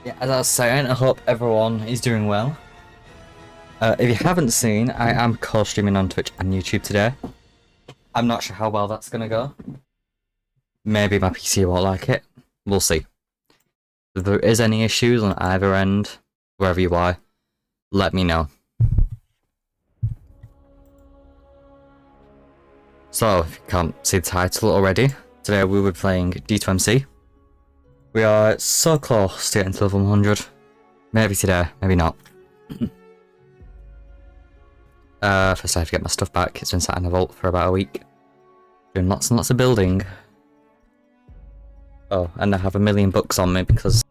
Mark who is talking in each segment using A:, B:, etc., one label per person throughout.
A: Yeah, as I was saying, I hope everyone is doing well. If you haven't seen, I am co-streaming on Twitch and YouTube today. I'm not sure how well that's gonna go. Maybe my PC won't like it. We'll see. If there is any issues on either end, wherever you are, let me know. So, if you can't see the title already, today we will be playing D2MC. We are so close to getting to level 100. Maybe today, maybe not. First I have to get my stuff back. It's been sat in a vault for about a week. Doing lots and lots of building. Oh, and I have a million books on me because...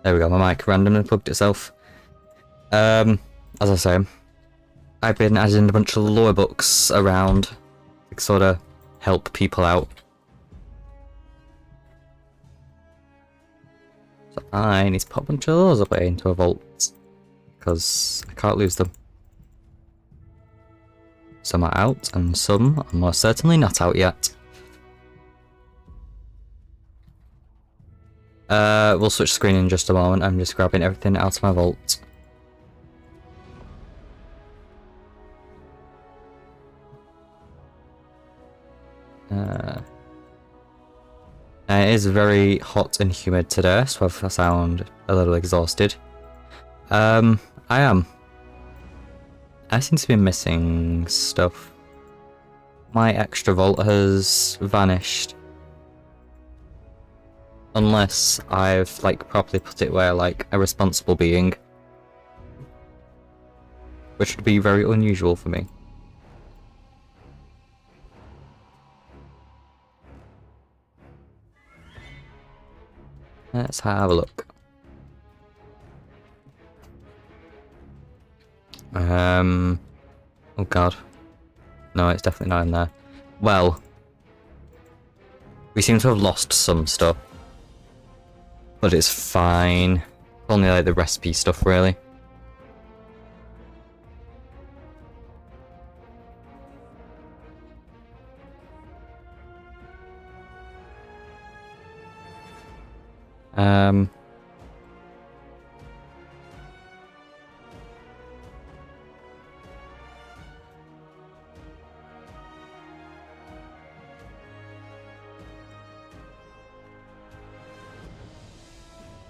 A: There we go, my mic randomly plugged itself. As I say, I've been adding a bunch of lore books around to sort of help people out. So I need to put a bunch of those away into a vault, because I can't lose them. Some are out, and some are most certainly not out yet. We'll switch screen in just a moment. I'm just grabbing everything out of my vault. It is very hot and humid today, so if I sound a little exhausted. I am. I seem to be missing stuff. My extra vault has vanished. Unless I've, like, properly put it where, like, a responsible being. Which would be very unusual for me. Let's have a look. Oh god. No, it's definitely not in there. Well, we seem to have lost some stuff. But it's fine. Only like the recipe stuff, really.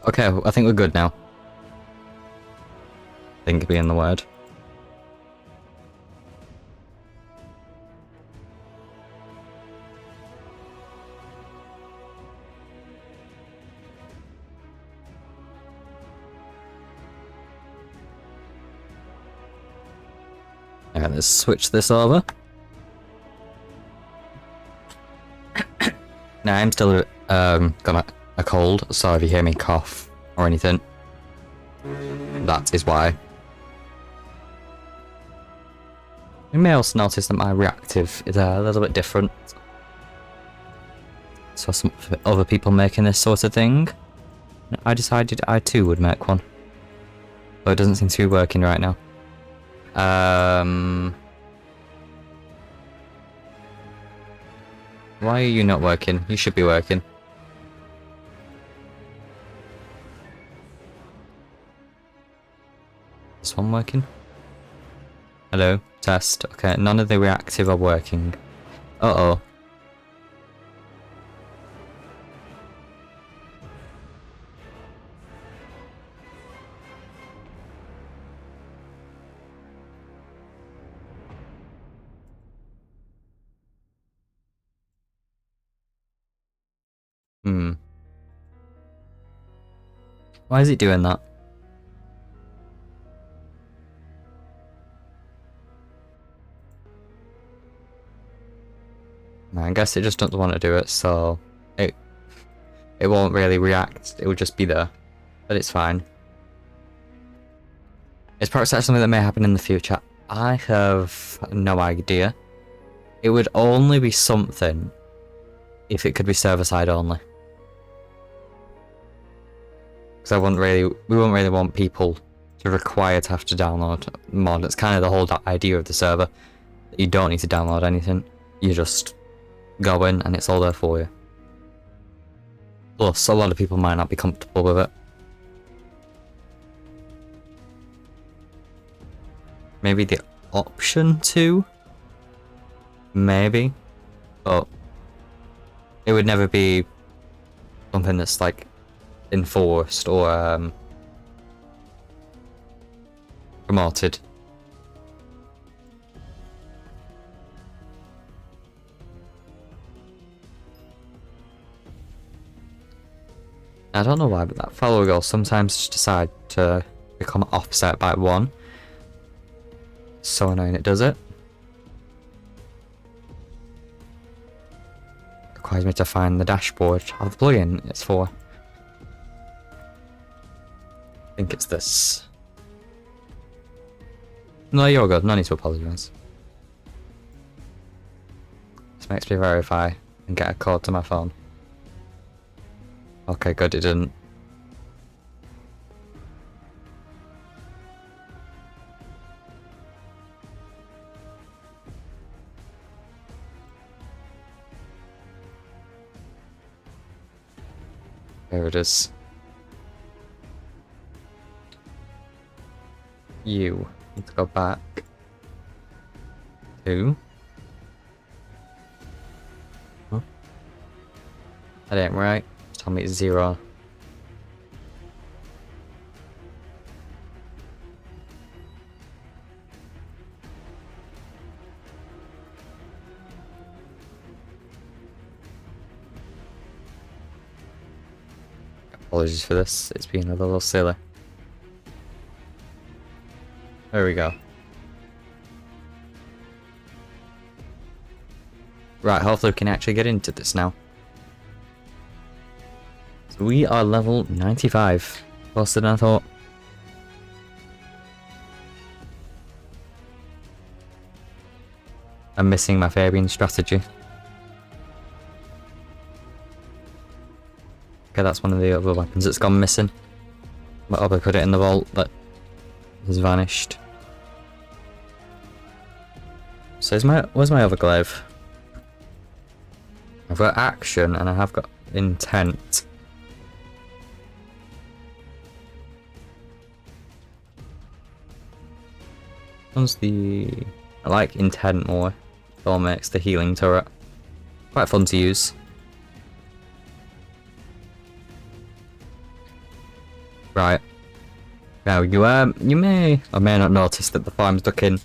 A: Okay, I think we're good now. Think being the word. Okay, let's switch this over. Now I'm still got a cold, so if you hear me cough or anything, that is why. You may also notice that my reactive is a little bit different. So some other people making this sort of thing, I decided I too would make one. But it doesn't seem to be working right now. Why are you not working? You should be working. This one working? Hello? Test. Okay, none of the reactive are working. Uh-oh. Why is it doing that? I guess it just doesn't want to do it, so it won't really react. It will just be there, but it's fine. It's perhaps something that may happen in the future. I have no idea. It would only be something if it could be server side only. Because we wouldn't really want people to require to have to download mod. It's kind of the whole idea of the server. You don't need to download anything. You just go in and it's all there for you. Plus, a lot of people might not be comfortable with it. Maybe the option to? Maybe. But it would never be something that's like enforced or promoted. I don't know why, but that follower girl sometimes just decide to become offset by 1. So annoying it does it. Requires me to find the dashboard of the plugin it's for. I think it's this. No, you're good. No need to apologise. This makes me verify and get a code to my phone. Okay, good, it didn't. There it is. You need to go back to... Huh? That ain't right. Tell me it's 0. Apologies for this, it's been a little silly. There we go. Right, hopefully we can actually get into this now. So we are level 95. Closer than I thought. I'm missing my Fabian strategy. Okay, that's one of the other weapons that's gone missing. But I'll put it in the vault, but has vanished. So where's my other glaive? I've got action and I have got intent. One's the... I like intent more. It all makes the healing turret quite fun to use. Right. Now you may or may not notice that the farm's looking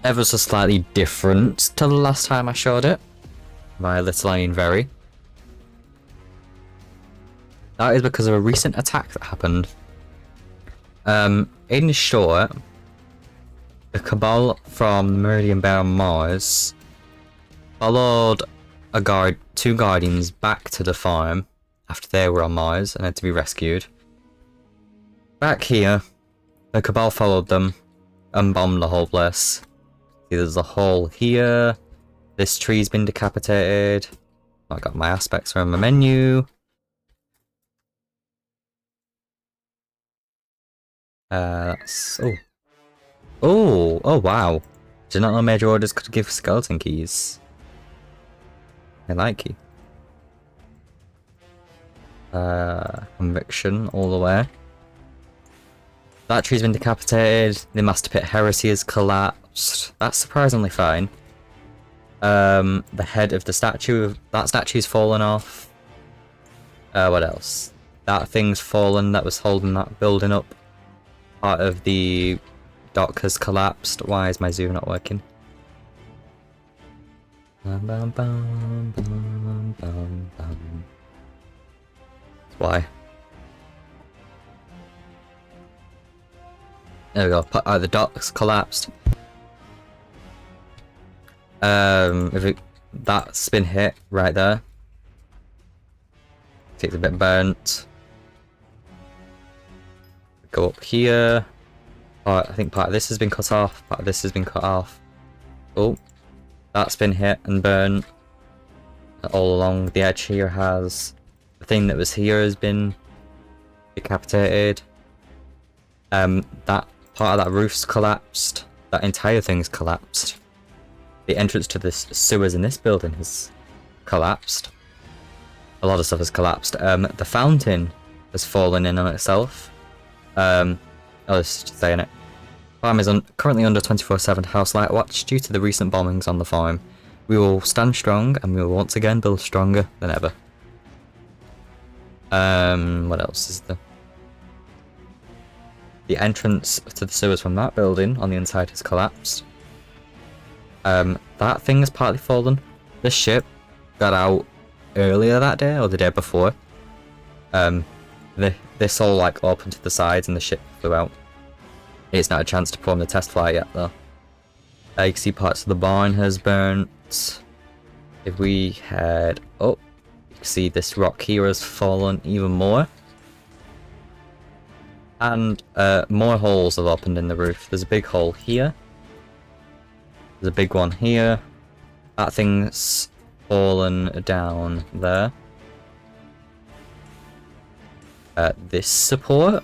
A: ever so slightly different to the last time I showed it. My little onion very. That is because of a recent attack that happened. In short, the Cabal from Meridian Bear on Mars followed two guardians back to the farm after they were on Mars and had to be rescued. Back here, the Cabal followed them and bombed the whole place. See, there's a hole here. This tree's been decapitated. I got my aspects from my menu. That's... Oh, wow. Did not know major orders could give skeleton keys. I like you. Conviction all the way. That tree's been decapitated. The Master Pit Heresy has collapsed. That's surprisingly fine. The head of the statue, that statue's fallen off. What else? That thing's fallen that was holding that building up. Part of the dock has collapsed. Why is my zoo not working? Why? There we go. The dock's collapsed. That's been hit right there. It's a bit burnt. Go up here. I think part of this has been cut off. Part of this has been cut off. Oh, that's been hit and burnt. All along the edge here has the thing that was here has been decapitated. That part of that roof's collapsed. That entire thing's collapsed. The entrance to the sewers in this building has collapsed. A lot of stuff has collapsed. The fountain has fallen in on itself. I'll just saying it. Farm is currently under 24/7 house light watch due to the recent bombings on the farm. We will stand strong and we will once again build stronger than ever. What else is there? The entrance to the sewers from that building on the inside has collapsed. That thing has partly fallen. This ship got out earlier that day or the day before. This all like opened to the sides and the ship flew out. It's not a chance to perform the test flight yet though. You can see parts of the barn has burnt. If we head up, you can see this rock here has fallen even more. And more holes have opened in the roof. There's a big hole here. There's a big one here. That thing's fallen down there. This support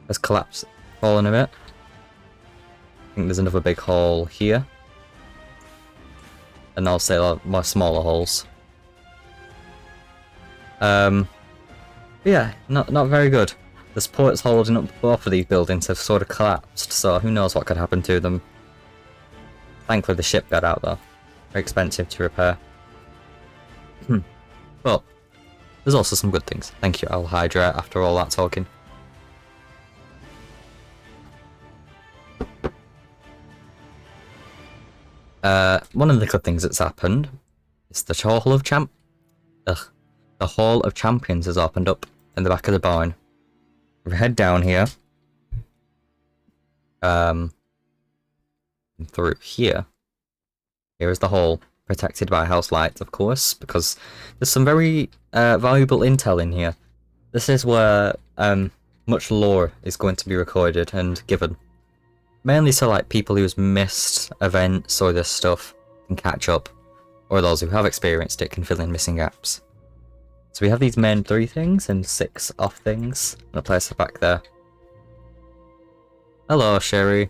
A: has collapsed, fallen a bit. I think there's another big hole here. And I'll say a lot more smaller holes. Yeah, not very good. The supports holding up both of these buildings have sort of collapsed, so who knows what could happen to them. Thankfully the ship got out though. Very expensive to repair. But there's also some good things. Thank you, I'll hydrate after all that talking. One of the good things that's happened is the Hall of Champions has opened up in the back of the barn. If we head down here, through here, here is the hall, protected by house lights, of course, because there's some very valuable intel in here. This is where much lore is going to be recorded and given. Mainly so like people who's missed events or this stuff can catch up, or those who have experienced it can fill in missing gaps. So we have these main 3 things and 6 off things. I'm gonna place it back there. Hello, Sherry.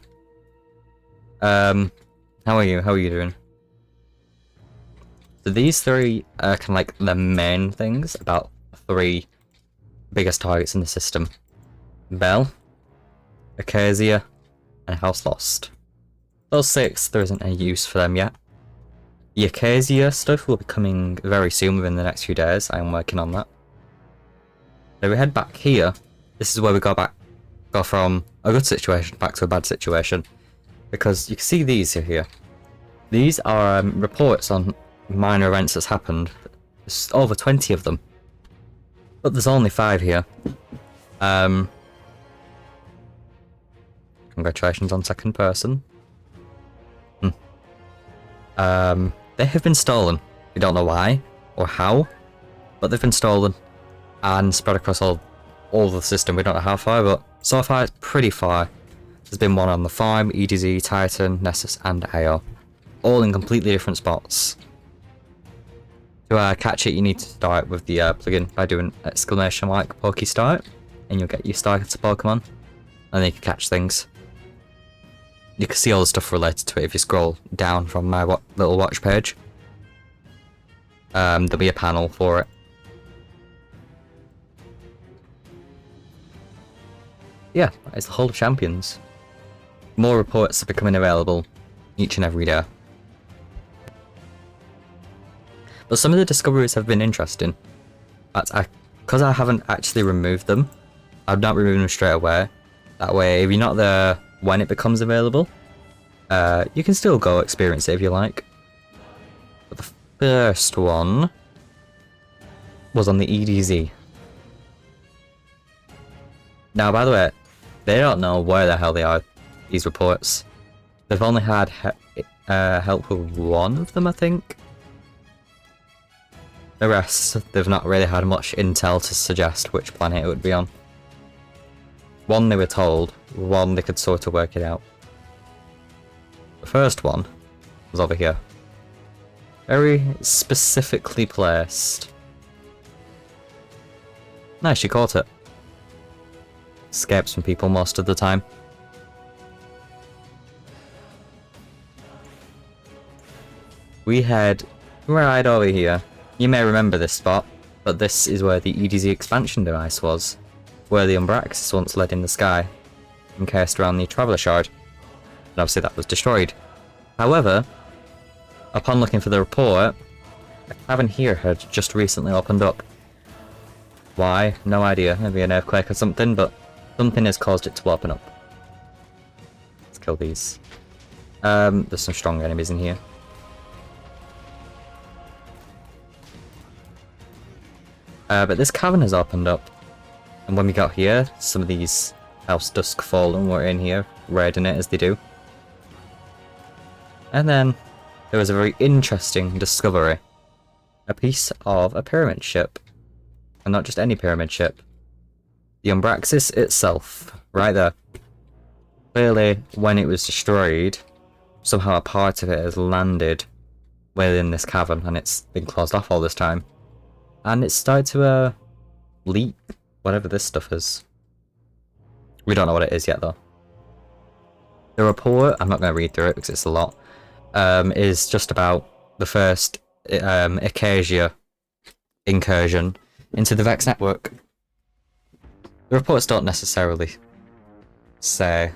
A: How are you? How are you doing? So these 3 are kind of like the main things about 3 biggest targets in the system. Bell, Acacia, and House Lost. Those 6, there isn't any use for them yet. The Acacia stuff will be coming very soon within the next few days. I am working on that. Now we head back here. This is where we go from a good situation back to a bad situation. Because you can see these here. These are reports on minor events that's happened. There's over 20 of them. But there's only 5 here. Congratulations on second person. They have been stolen. We don't know why or how, but they've been stolen and spread across all the system. We don't know how far, but so far it's pretty far. There's been one on the farm, EDZ, Titan, Nessus, and AO, all in completely different spots. To catch it, you need to start with the plugin by doing !Pokestart, and you'll get your starter to Pokemon, and then you can catch things. You can see all the stuff related to it if you scroll down from my little watch page. There'll be a panel for it. Yeah, it's the Hall of Champions. More reports are becoming available each and every day. But some of the discoveries have been interesting. Because I haven't actually removed them, I've not removed them straight away. That way, if you're not there when it becomes available, you can still go experience it if you like. But the first one was on the EDZ. Now, by the way, they don't know where the hell they are, these reports. They've only had help with one of them, I think. The rest, they've not really had much intel to suggest which planet it would be on. One they were told, one they could sort of work it out. The first one was over here. Very specifically placed. Nice, you caught it. Escapes from people most of the time. we head right over here. You may remember this spot, but this is where the EDZ expansion device was, where the Umbraxis once led in the sky, encased around the Traveller Shard, and obviously that was destroyed. However, upon looking for the report, a cavern here had just recently opened up. Why? No idea. Maybe an earthquake or something, but something has caused it to open up. Let's kill these. There's some strong enemies in here. But this cavern has opened up. And when we got here, some of these House Duskfallen were in here, raiding it as they do. And then there was a very interesting discovery. A piece of a pyramid ship. And not just any pyramid ship. The Umbraxis itself, right there. Clearly, when it was destroyed, somehow a part of it has landed within this cavern, and it's been closed off all this time. And it's started to leak, whatever this stuff is. We don't know what it is yet, though. The report, I'm not going to read through it because it's a lot, is just about the first Acacia incursion into the Vex network. The reports don't necessarily say,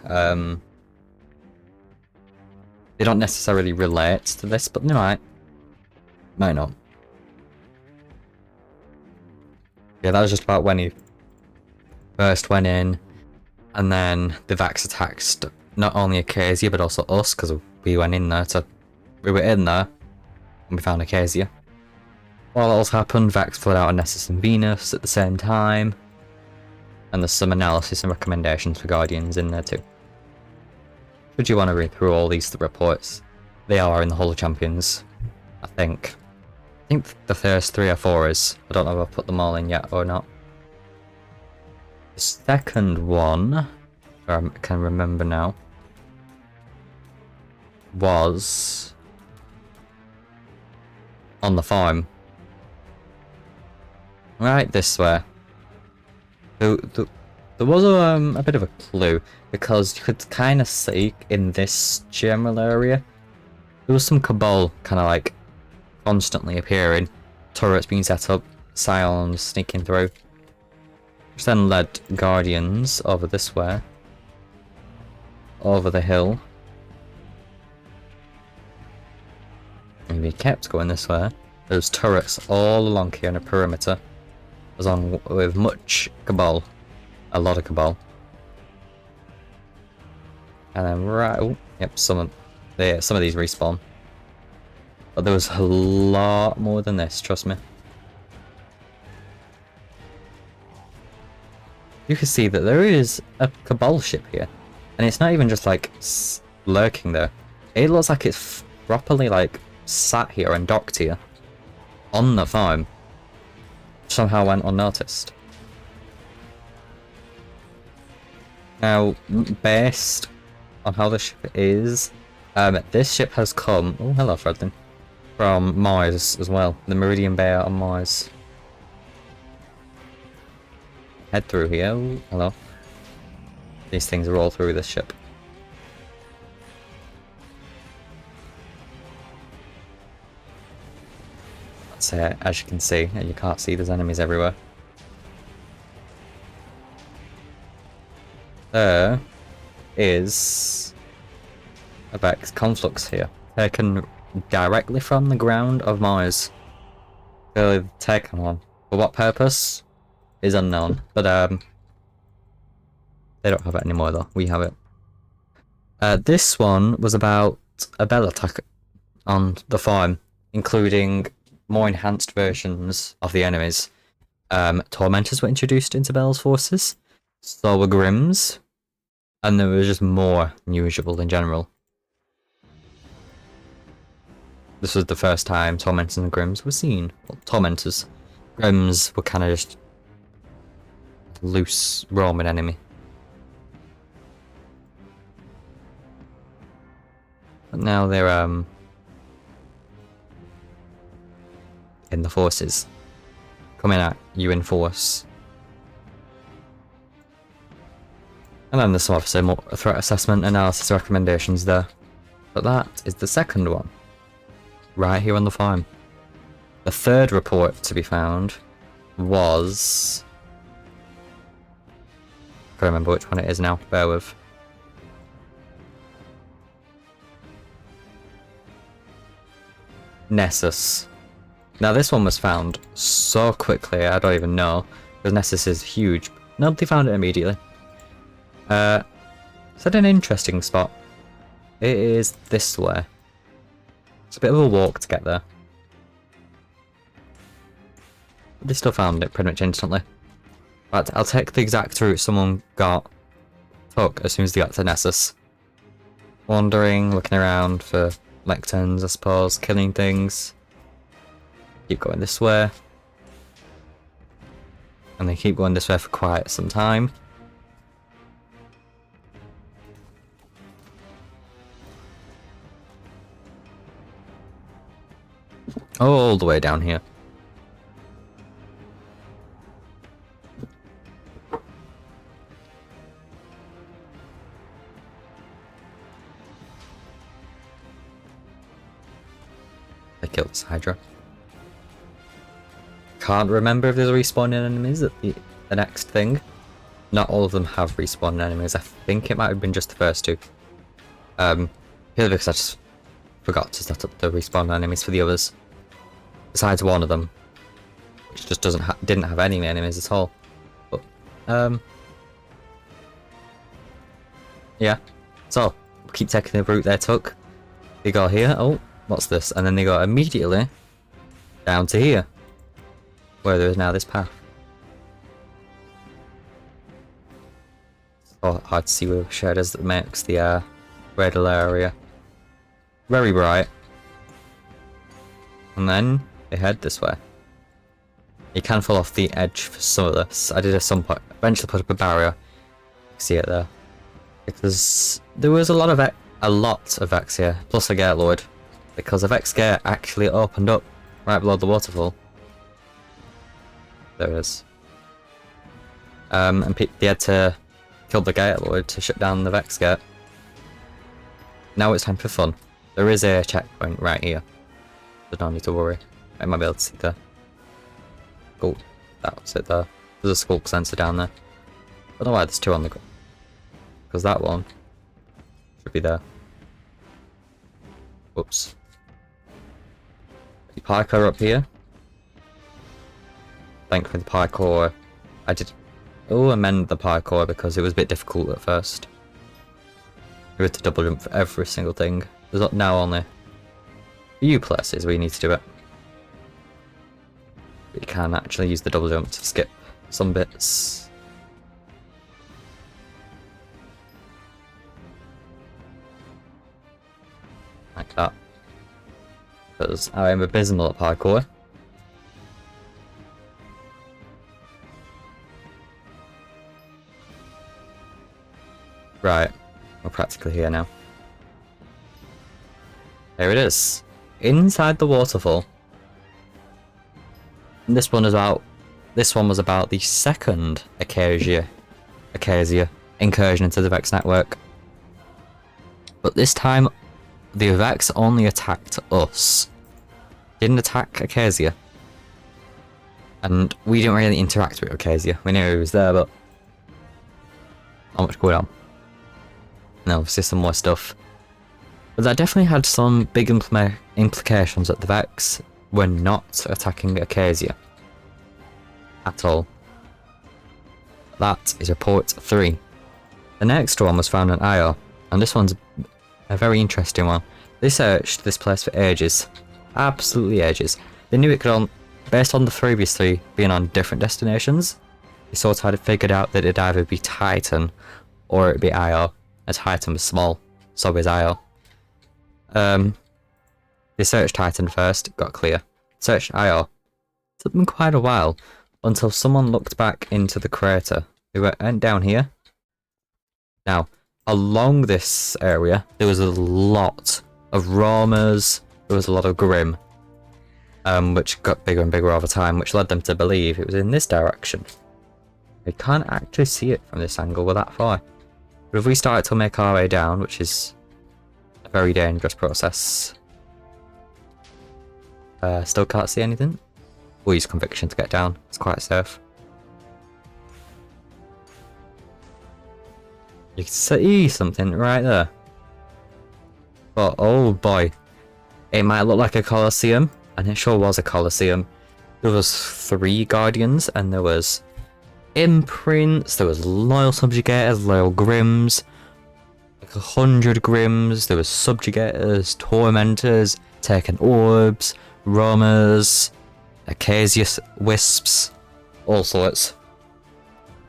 A: they don't necessarily relate to this, but they might not. Yeah, that was just about when he first went in, and then the Vex attacked not only Acacia but also us, because we went in there we were in there, and we found Acacia. While all happened, Vex fled out on Nessus and Venus at the same time, and there's some analysis and recommendations for Guardians in there too. Should you want to read through all these reports, they are in the Hall of Champions, I think. I think the first 3 or 4 is. I don't know if I've put them all in yet or not. The second one, I can remember now, was on the farm. Right this way. There was a bit of a clue, because you could kind of see in this general area, there was some Cabal kind of like constantly appearing, turrets being set up, Scions sneaking through, which then led Guardians over this way, over the hill. And we kept going this way. There's turrets all along here in a perimeter, along with much Cabal, a lot of Cabal. And then right, oh, yep, some of these respawn. But there was a lot more than this, trust me. You can see that there is a Cabal ship here, and it's not even just like lurking there. It looks like it's properly like sat here and docked here on the farm. Somehow went unnoticed. Now, based on how the ship is, this ship has come. Oh, hello, Fredlin. From Mars as well, the Meridian Bay on Mars. Head through here. Ooh, hello. These things are all through this ship. So, as you can see, you can't see, there's enemies everywhere. There is a Vex Conflux here, taken directly from the ground of Mars. Clearly taken one. For what purpose is unknown, but they don't have it anymore though, we have it. This one was about a Bell attack on the farm, including more enhanced versions of the enemies. Tormentors were introduced into Bell's forces, so were Grims, and there was just more unusual in general. This was the first time Tormentors and Grims were seen. Well, Tormentors. Grims were kind of just loose Roman enemy. But now they're in the forces, coming at you in force. And then there's obviously more threat assessment, analysis, recommendations there. But that is the second one. right here on the farm. The third report to be found was... I can't remember which one it is now, bear with. Nessus. Now this one was found so quickly, I don't even know, because Nessus is huge. Nobody found it immediately. It's at an interesting spot. It is this way. It's a bit of a walk to get there. But they still found it pretty much instantly. But I'll take the exact route someone took as soon as they got to Nessus. Wandering, looking around for lecterns, I suppose, killing things. Keep going this way. And they keep going this way for quite some time. All the way down here. They killed this Hydra. Can't remember if there's respawning enemies at the next thing. Not all of them have respawning enemies. I think it might have been just the first two. Purely because I just forgot to set up the respawn enemies for the others. Besides one of them, which just didn't have any enemies at all. But yeah. So we'll keep taking the route they took. They go here. Oh, what's this? And then they go immediately down to here, where there is now this path. So hard to see with shadows that makes the radar area very bright. And then they head this way. You can fall off the edge for some of this. I did at some point eventually put up a barrier. You can see it there. Because there was a lot of Vex here, plus a gate lord. Because the Vex gate actually opened up right below the waterfall. There it is. And they had to kill the gate lord to shut down the Vex gate. Now it's time for fun. There is a checkpoint right here. So don't need to worry. I might be able to see there. Oh, that's it there. There's a skulk sensor down there. I don't know why there's two on the ground. Because that one should be there. Whoops. The parkour up here. Thankfully the parkour, I did amend the parkour because it was a bit difficult at first. You had to double jump for every single thing. There's now only a few places where you need to do it. But you can actually use the double jump to skip some bits. Like that. Because I am abysmal at parkour. Right, we're practically here now. There it is. Inside the waterfall. And this one was about the second Acacia incursion into the Vex network. But this time the Vex only attacked us. Didn't attack Acacia. And we didn't really interact with Acacia. We knew he was there, but not much going on. And obviously some more stuff. But that definitely had some big implications that the Vex were not attacking Acacia. At all. That is report 3. The next one was found in Io, and this one's a very interesting one. They searched this place for ages. Absolutely ages. They knew it could based on the previous 3 being on different destinations, they sort of had figured out that it'd either be Titan or it'd be Io, as Titan was small, so was Io. They searched Titan first, got clear. Searched Io. It took them quite a while until someone looked back into the crater. They went down here. Now, along this area, there was a lot of Romas, there was a lot of Grim, which got bigger and bigger over time, which led them to believe it was in this direction. We can't actually see it from this angle, we're that far. But if we start to make our way down, which is a very dangerous process, Still can't see anything. We'll use conviction to get down. It's quite safe. You can see something right there. But oh boy, it might look like a Colosseum, and it sure was a Colosseum. There was 3 Guardians, and there was Imprints, there was Loyal Subjugators, Loyal Grims, like 100 Grims, there was Subjugators, Tormentors, Taken Orbs, Roamers, Acacia Wisps, all sorts.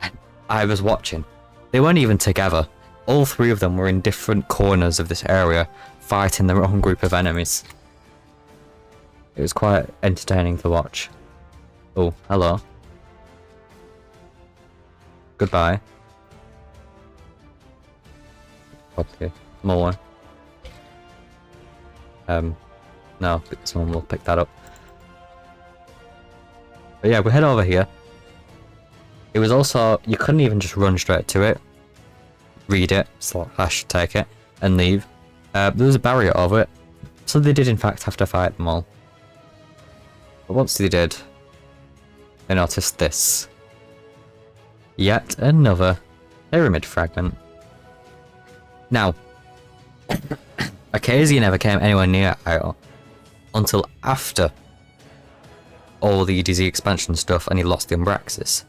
A: And I was watching. They weren't even together. All 3 of them were in different corners of this area, fighting their own group of enemies. It was quite entertaining to watch. Oh, hello. Goodbye. Okay, more. No, someone will pick that up. But yeah, we head over here. It was also, you couldn't even just run straight to it. Read it, / take it, and leave. There was a barrier over it, so they did in fact have to fight them all. But once they did, they noticed this. Yet another pyramid fragment. Now, Acacia never came anywhere near Io until after all the DZ expansion stuff and he lost the Umbraxis.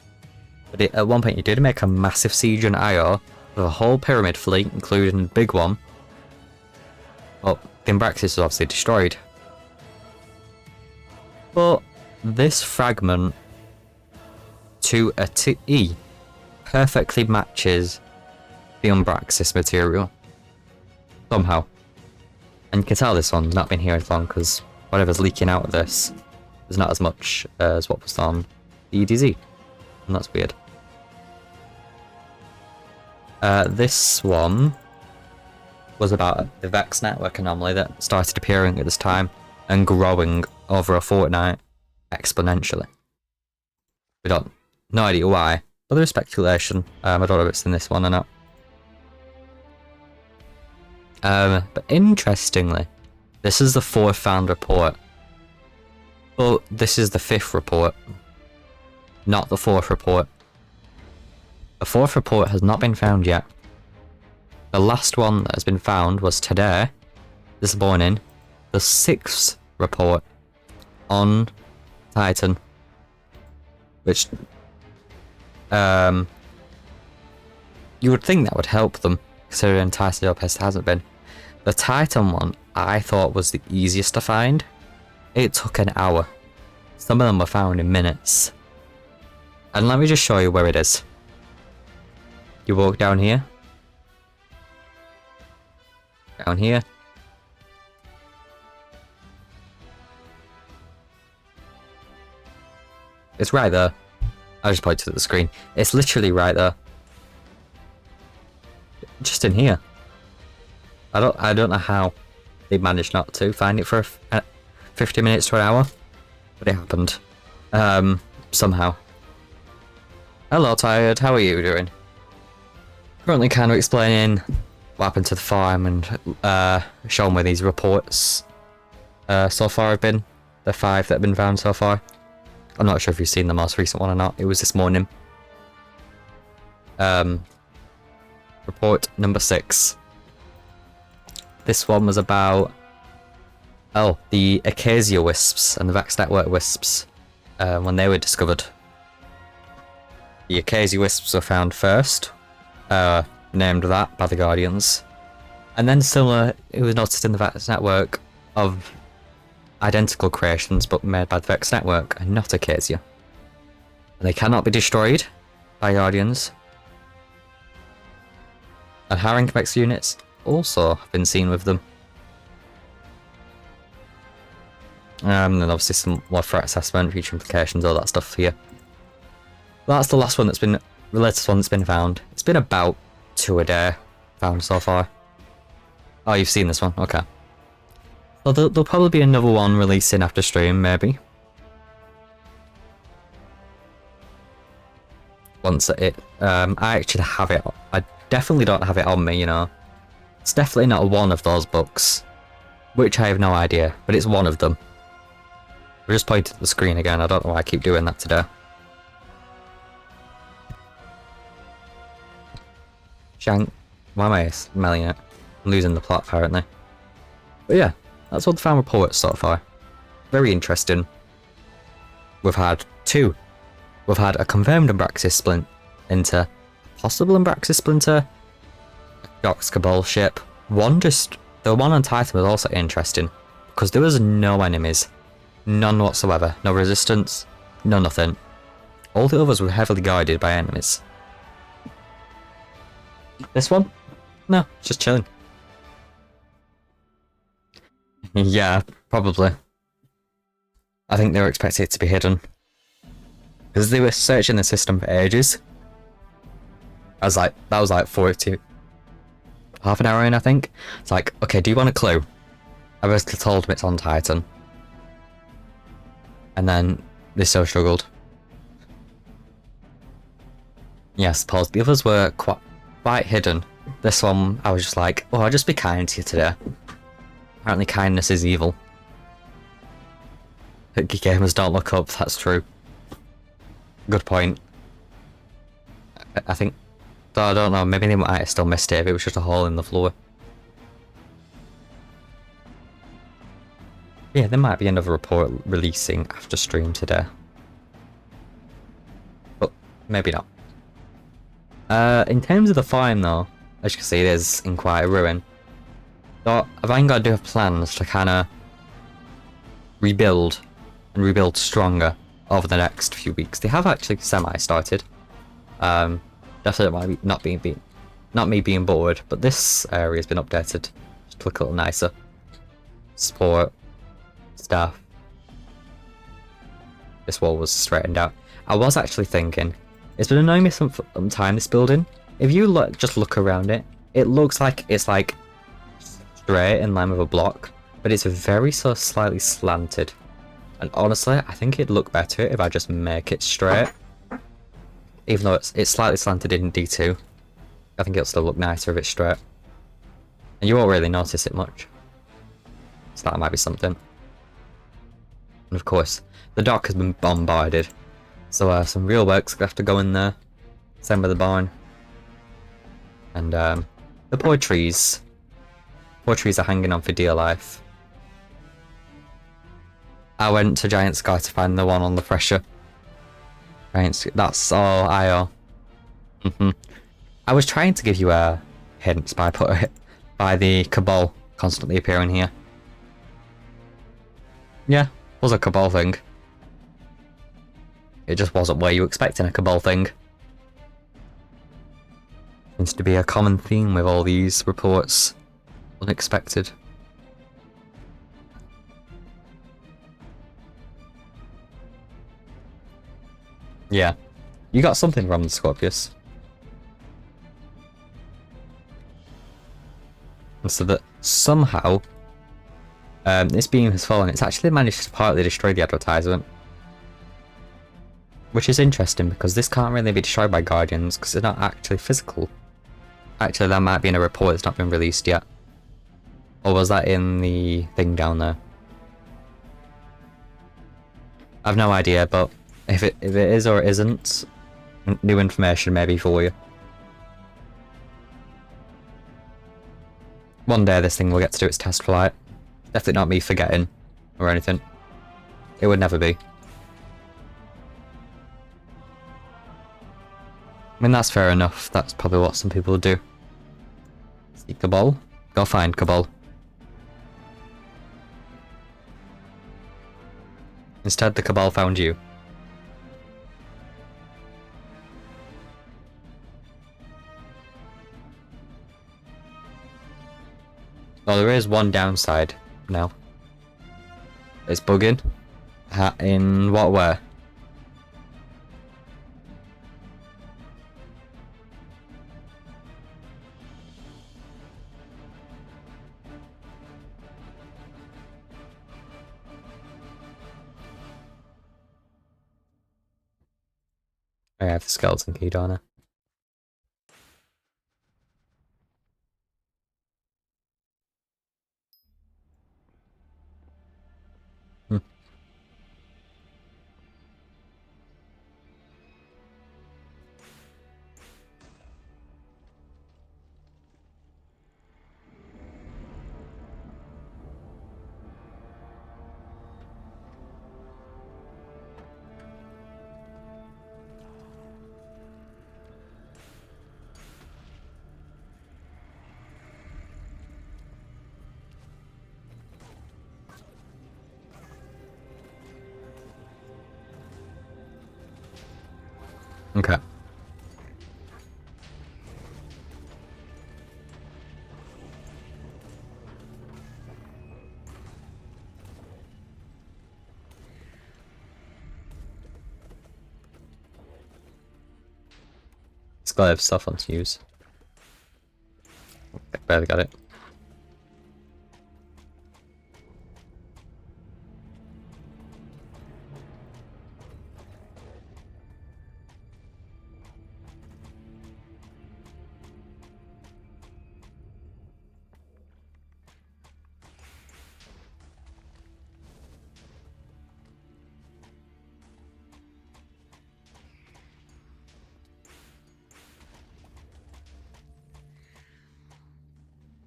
A: But at one point he did make a massive siege on Io with a whole pyramid fleet, including the big one. Well, the Umbraxis was obviously destroyed. But this fragment to a T perfectly matches the Umbraxis material. Somehow. And you can tell this one's not been here as long because whatever's leaking out of this is not as much as what was on the EDZ. And that's weird. This one was about the Vex network anomaly that started appearing at this time and growing over a fortnight exponentially. We don't, no idea why, but there's speculation. I don't know if it's in this one or not. But interestingly, this is the 4th found report. But this is the 5th report, not the 4th report. The 4th report has not been found yet. The last one that has been found was today, this morning, the 6th report on Titan. Which, you would think that would help them, considering Titan hasn't been. The Titan one, I thought was the easiest to find. It took an hour. Some of them were found in minutes. And let me just show you where it is. You walk down here. Down here. It's right there. I just pointed at the screen. It's literally right there. Just in here. I don't know how they managed not to find it for 50 minutes to an hour, but it happened. Somehow. Hello, Tired. How are you doing? Currently kind of explaining what happened to the farm and showing where these reports so far have been. The 5 that have been found so far. I'm not sure if you've seen the most recent one or not. It was this morning. Report number 6. This one was about the Acacia Wisps and the Vex Network Wisps when they were discovered. The Acacia Wisps were found first, named that by the Guardians, and then similar, it was noticed in the Vex Network of identical creations but made by the Vex Network and not Acacia. And they cannot be destroyed by Guardians. And Harring Vex units also have been seen with them. And then obviously some more threat assessment, future implications, all that stuff here. That's the last one that's been, the latest one that's been found. It's been about 2 a day found so far. Oh, you've seen this one, okay. Well, there'll probably be another one releasing after stream, maybe. Once I actually have it, I definitely don't have it on me, you know. It's definitely not one of those books, which I have no idea, but it's one of them. I just pointed at the screen again. I don't know why I keep doing that today. Shank. Why am I smelling it? I'm losing the plot apparently. But yeah, that's all the fan reports so far. Very interesting. We've had 2. We've had a confirmed Umbraxis splinter, a possible Umbraxis splinter, a Dox Cabal ship. The one on Titan was also interesting because there was no enemies, none whatsoever, no resistance, no nothing. All the others were heavily guarded by enemies. This one? No, just chilling. Yeah, probably. I think they were expecting it to be hidden. Because they were searching the system for ages. That was like 40, half an hour in, I think. It's like, okay, do you want a clue? I basically told them it's on Titan. And then they so struggled. Yes, pause. The others were quite hidden. This one, I was just like, oh, I'll just be kind to you today. Apparently kindness is evil. Gamers don't look up, that's true. Good point. I think, though I don't know, maybe they might have still missed it if it was just a hole in the floor. Yeah, there might be another report releasing after stream today. But maybe not. In terms of the farm though, as you can see it is in quite a ruin. So Vanguard do have plans to kinda rebuild and rebuild stronger over the next few weeks. They have actually semi-started. Definitely might be not me being bored, but this area has been updated just to look a little nicer. Support, staff. This wall was straightened out. I was actually thinking, it's been annoying me some time, this building. If you just look around it, it looks like it's like straight in line with a block, but it's very so slightly slanted. And honestly, I think it'd look better if I just make it straight. Even though it's slightly slanted in D2, I think it'll still look nicer if it's straight. And you won't really notice it much. So that might be something. And of course, the dock has been bombarded. So some real work's gonna have to go in there. Same with the barn. And the poor trees. Poor trees are hanging on for dear life. I went to Giant Sky to find the one on the pressure. That's all IO. I was trying to give you hints by the Cabal constantly appearing here. Yeah, was a Cabal thing. It just wasn't where you were expecting a Cabal thing. Seems to be a common theme with all these reports. Unexpected. Yeah. You got something from the Scorpius. And so that somehow this beam has fallen. It's actually managed to partly destroy the advertisement. Which is interesting because this can't really be destroyed by Guardians because they're not actually physical. Actually, that might be in a report that's not been released yet. Or was that in the thing down there? I've no idea, but if it is or it isn't, new information maybe for you. One day this thing will get to do its test flight. Definitely not me forgetting or anything. It would never be. I mean, that's fair enough. That's probably what some people do. See Cabal? Go find Cabal. Instead, the Cabal found you. Well, there is one downside now. It's bugging. In what way? I have the skeleton key, don't I? Okay. It's got to have stuff on to use. Okay, barely got it.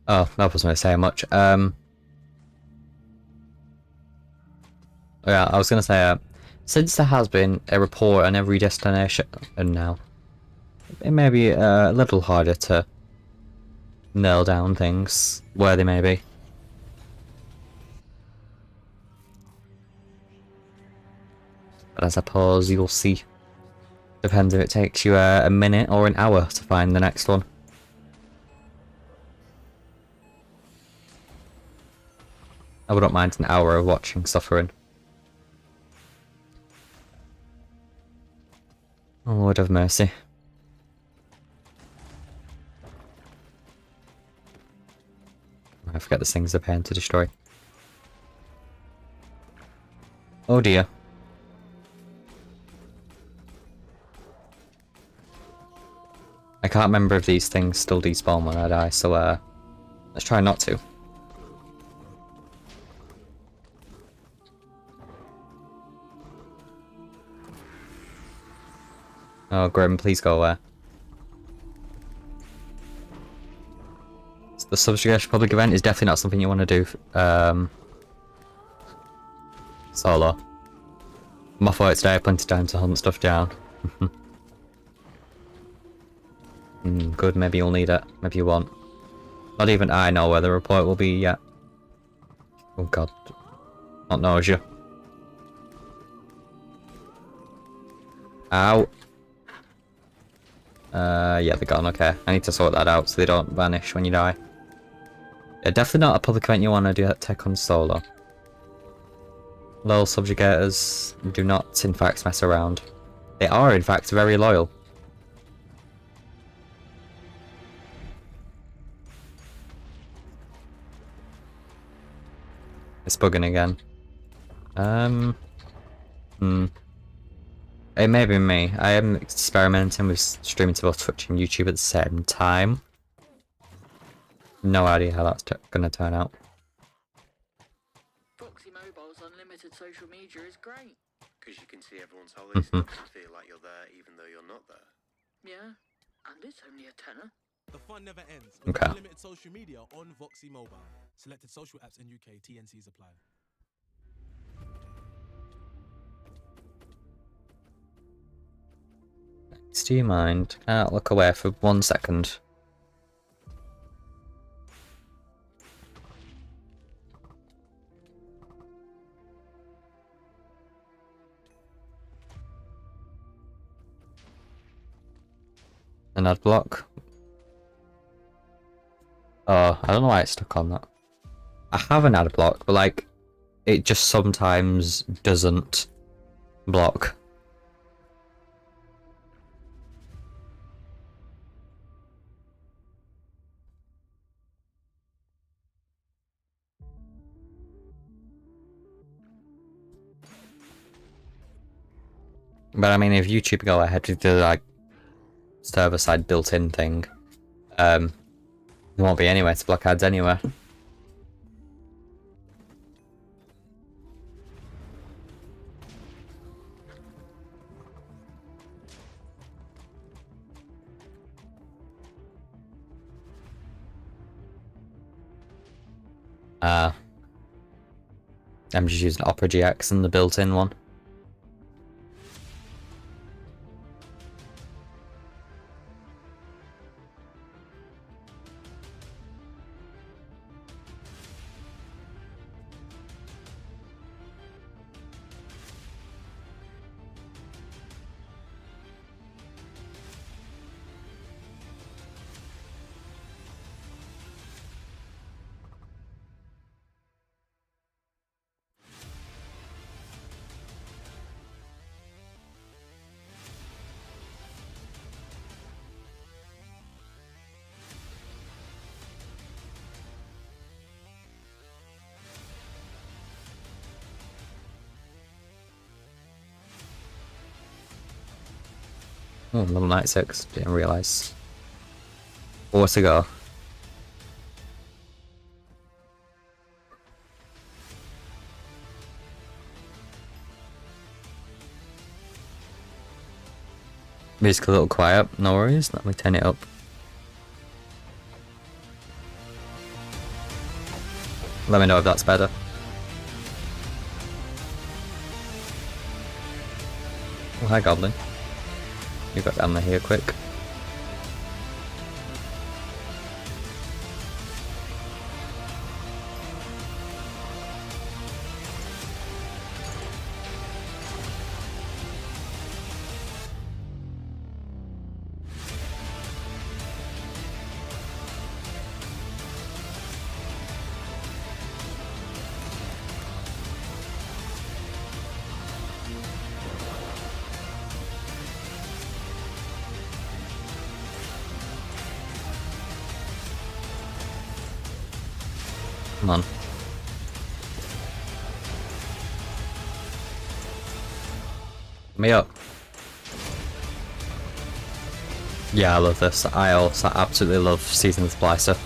A: Oh, that wasn't going to say much. Yeah, I was going to say, since there has been a report on every destination now, it may be a little harder to nail down things where they may be. But I suppose you'll see. Depends if it takes you a minute or an hour to find the next one. I wouldn't mind an hour of watching suffering. Oh, Lord have mercy. I forget this thing's a pain to destroy. Oh dear. I can't remember if these things still despawn when I die, so let's try not to. Oh, Grim, please go away. The subjugation public event is definitely not something you want to do solo. I'm off work today, plenty of time to hunt stuff down. Good, maybe you'll need it. Maybe you won't. Not even I know where the report will be yet. Oh god. Not nausea. Ow. Yeah, they're gone, okay. I need to sort that out so they don't vanish when you die. Yeah, definitely not a public event you want to take on solo. Loyal subjugators do not, in fact, mess around. They are, in fact, very loyal. It's bugging again. It may be me. I am experimenting with streaming to both Twitch and YouTube at the same time. No idea how that's gonna turn out.
B: Foxy Mobile's unlimited social media is great.
C: Because you can see everyone's holiday stuff and feel like you're there even though you're not there.
B: Yeah, and it's only a tenner.
D: The fun never ends.
A: Okay.
D: Unlimited social media on Voxy Mobile. Selected social apps in UK. TNCs apply.
A: Do you mind? Can I look away for 1 second? An ad block. Oh, I don't know why it's stuck on that. I have an ad block, but like, it just sometimes doesn't block. But I mean, if YouTube go ahead with the like server-side built-in thing, there won't be anywhere to block ads anywhere. I'm just using Opera GX and the built-in one. Oh, level 96. Didn't realise. 4 to go. Music a little quiet, no worries, let me turn it up. Let me know if that's better. Oh, hi Goblin. You got down there here quick. Come on. Me up. Yeah, I love this. I also absolutely love Season of the Splicer.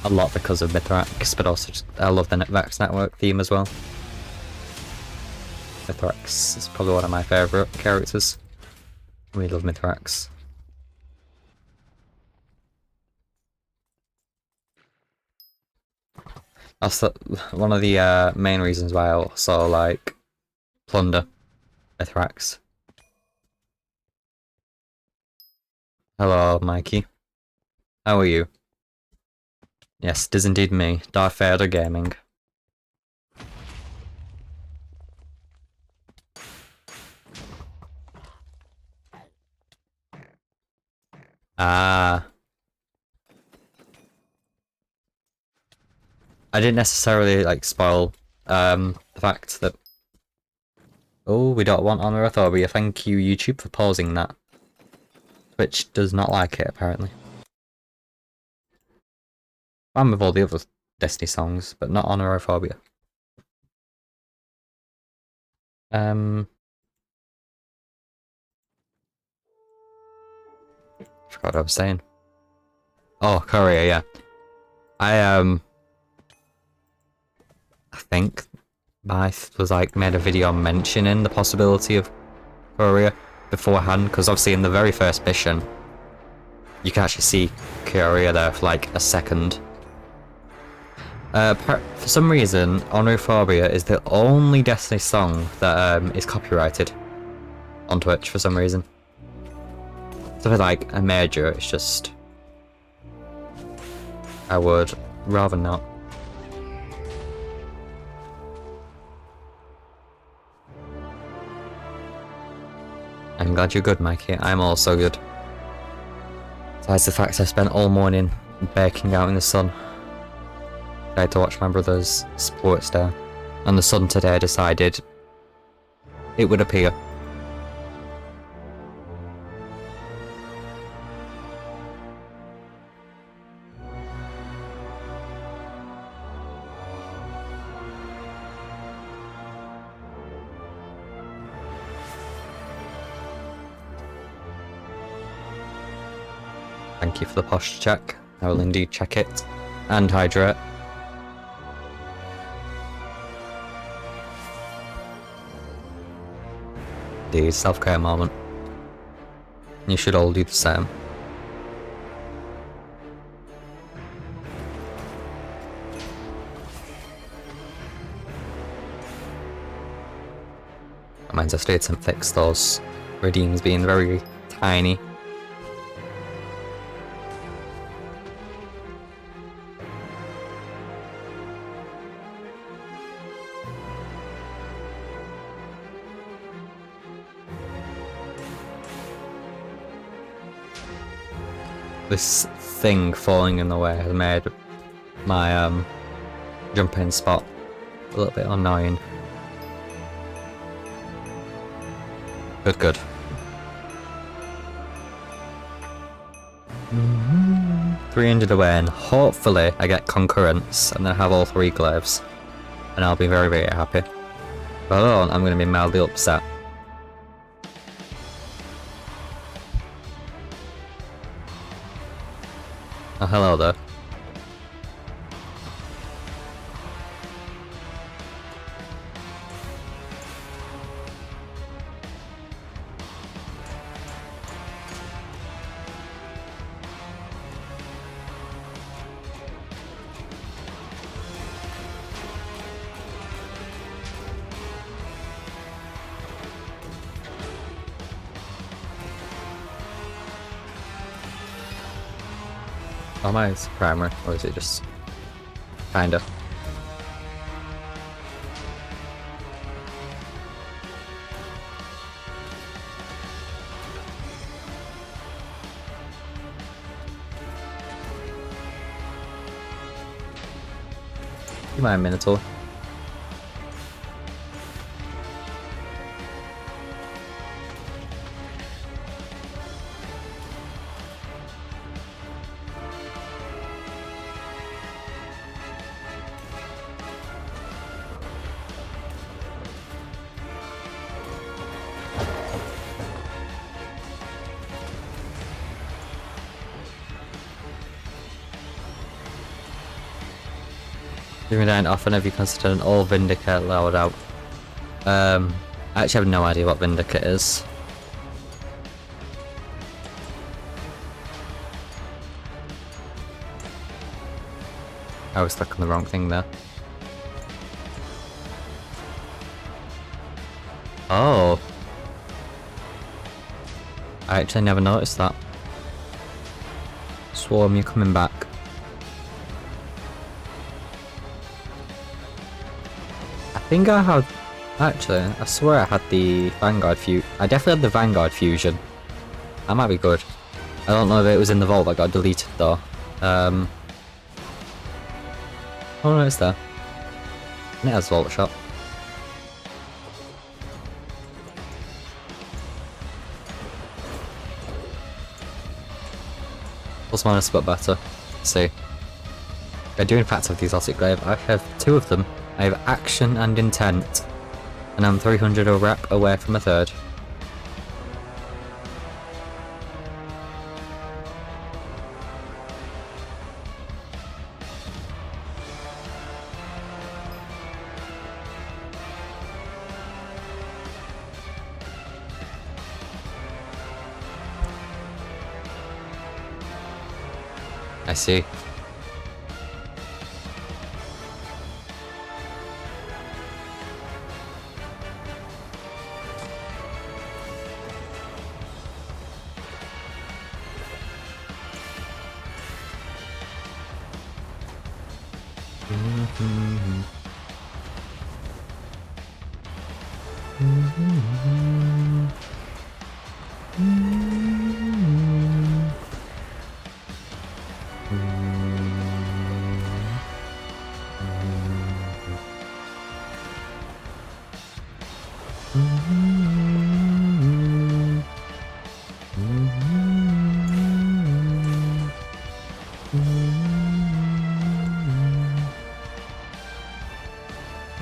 A: A lot because of Mithrax, but also just, I love the Netvax Network theme as well. Mithrax is probably one of my favourite characters. We love Mithrax. That's one of the main reasons why I also like Plunder Mithrax. Hello, Mikey. How are you? Yes, it is indeed me, D2MC. Ah. I didn't necessarily like spoil the fact that we don't want Honorathobia. Thank you YouTube for pausing that. Twitch does not like it apparently. I'm with all the other Destiny songs, but not Honoraphobia. Forgot what I was saying. Oh, Korea, yeah. I think Myth was like made a video mentioning the possibility of Korea beforehand, because obviously in the very first mission you can actually see Korea there for like a second. For some reason, Honoraphobia is the only Destiny song that is copyrighted on Twitch for some reason. So for like a major, it's just I would rather not. I'm glad you're good, Mikey. I'm also good. Besides the fact I spent all morning baking out in the sun. I had to watch my brother's sports day, and the sun today decided it would appear. Thank you for the posture check. I will indeed check it and hydrate. The self-care moment. You should all do the same. Reminds us to fix those redeems being very tiny. This thing falling in the way has made my jumping spot a little bit annoying. Good, good. 300 away, and hopefully I get concurrence and then have all 3 glaives, and I'll be very, very happy. But I'm going to be mildly upset. Oh, hello there. Oh, my primer, or is it just kinda? You mind, Minotaur? Even down often have you considered an all Vindicate lowered out? I actually have no idea what Vindicate is. I was stuck on the wrong thing there. Oh. I actually never noticed that. Swarm, you're coming back. I think I had... Actually, I swear I had the Vanguard fusion. I definitely had the Vanguard fusion. That might be good. I don't know if it was in the vault that got deleted though. Oh no, it's there. And it has vault shot. Plus minus a bit better. Let's see. I do in fact have the exotic glaive. I have two of them. I have action and intent. And I'm 300 a rep away from a third. I see.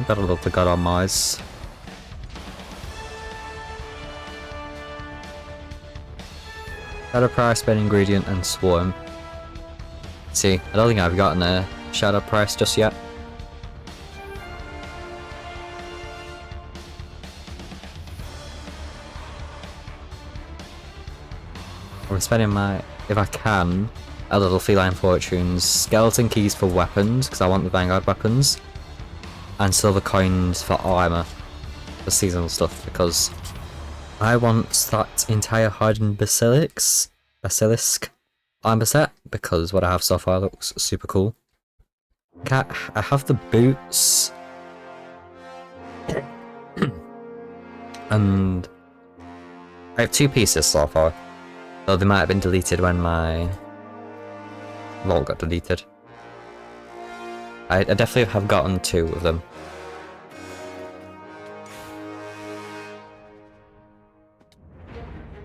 A: Gotta love the god on Mars. Shadow price, spend ingredient, and swarm. See, I don't think I've gotten a shadow price just yet. I'm spending my, if I can, a little feline fortunes, skeleton keys for weapons, because I want the Vanguard weapons, and silver coins for armor, for seasonal stuff, because I want that entire hardened basilisk armor set, because what I have so far looks super cool. I have the boots, and I have two pieces so far, though they might have been deleted when my vault got deleted. I definitely have gotten two of them.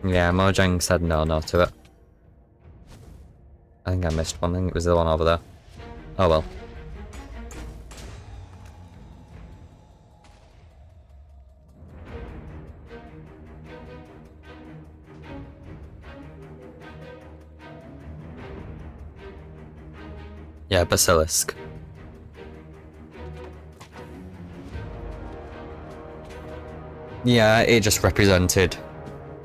A: Yeah, Mojang said no to it. I think I missed one. I think it was the one over there. Oh well. Yeah, Basilisk. Yeah, it just represented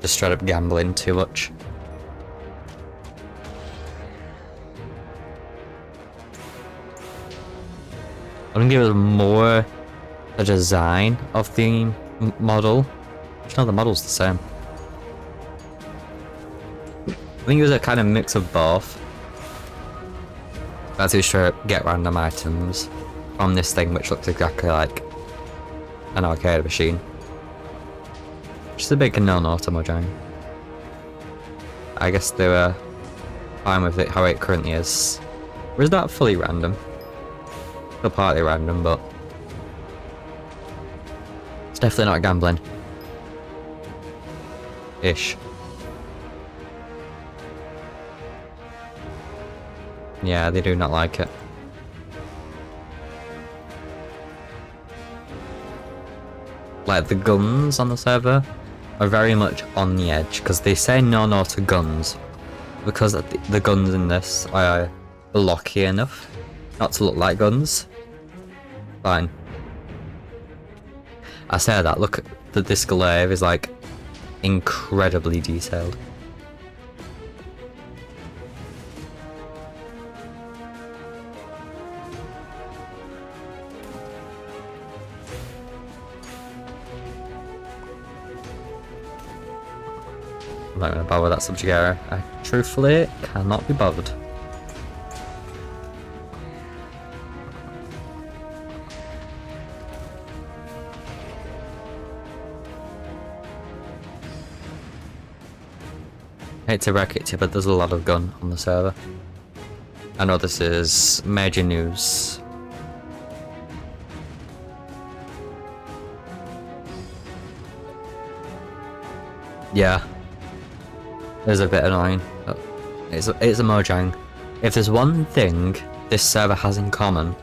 A: just straight up gambling too much. I think it was more the design of the model. No, the model's the same. I think it was a kind of mix of both. That's to straight up get random items from this thing, which looks exactly like an arcade machine. Which is a big no-no to Mojang. I guess they were fine with it how it currently is. Or is that fully random? Still partly random, but it's definitely not gambling. Ish. Yeah, they do not like it. Like, the guns on the server are very much on the edge, because they say no to guns. Because the guns in this are blocky enough not to look like guns. Fine. I say that, look, this glaive is like incredibly detailed. I'm not going to bother with that subject area. I truthfully cannot be bothered. Hate to wreck it, but there's a lot of gun on the server. I know this is major news. Yeah. It's a bit annoying. But it's a Mojang. If there's one thing this server has in common,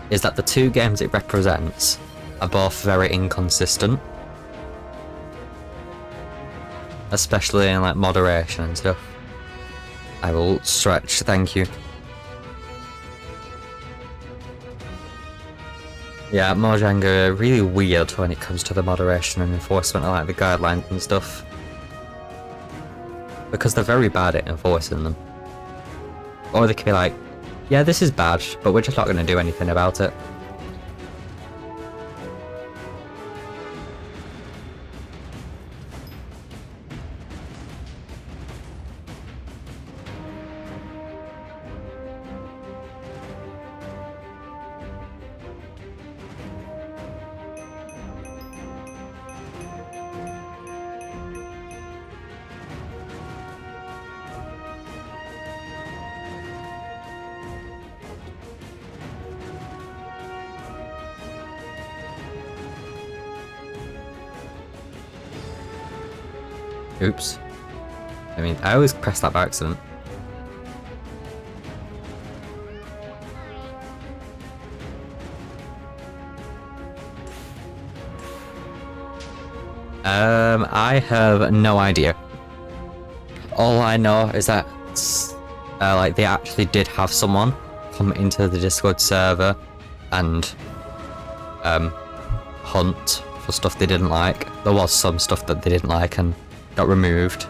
A: is that the two games it represents are both very inconsistent. Especially in like moderation and stuff. I will stretch, thank you. Yeah, Mojang are really weird when it comes to the moderation and enforcement of like the guidelines and stuff. Because they're very bad at enforcing them. Or they could be like, yeah, this is bad, but we're just not going to do anything about it. Oops. I mean, I always press that by accident. I have no idea. All I know is that, like, they actually did have someone come into the Discord server and, hunt for stuff they didn't like. There was some stuff that they didn't like and got removed.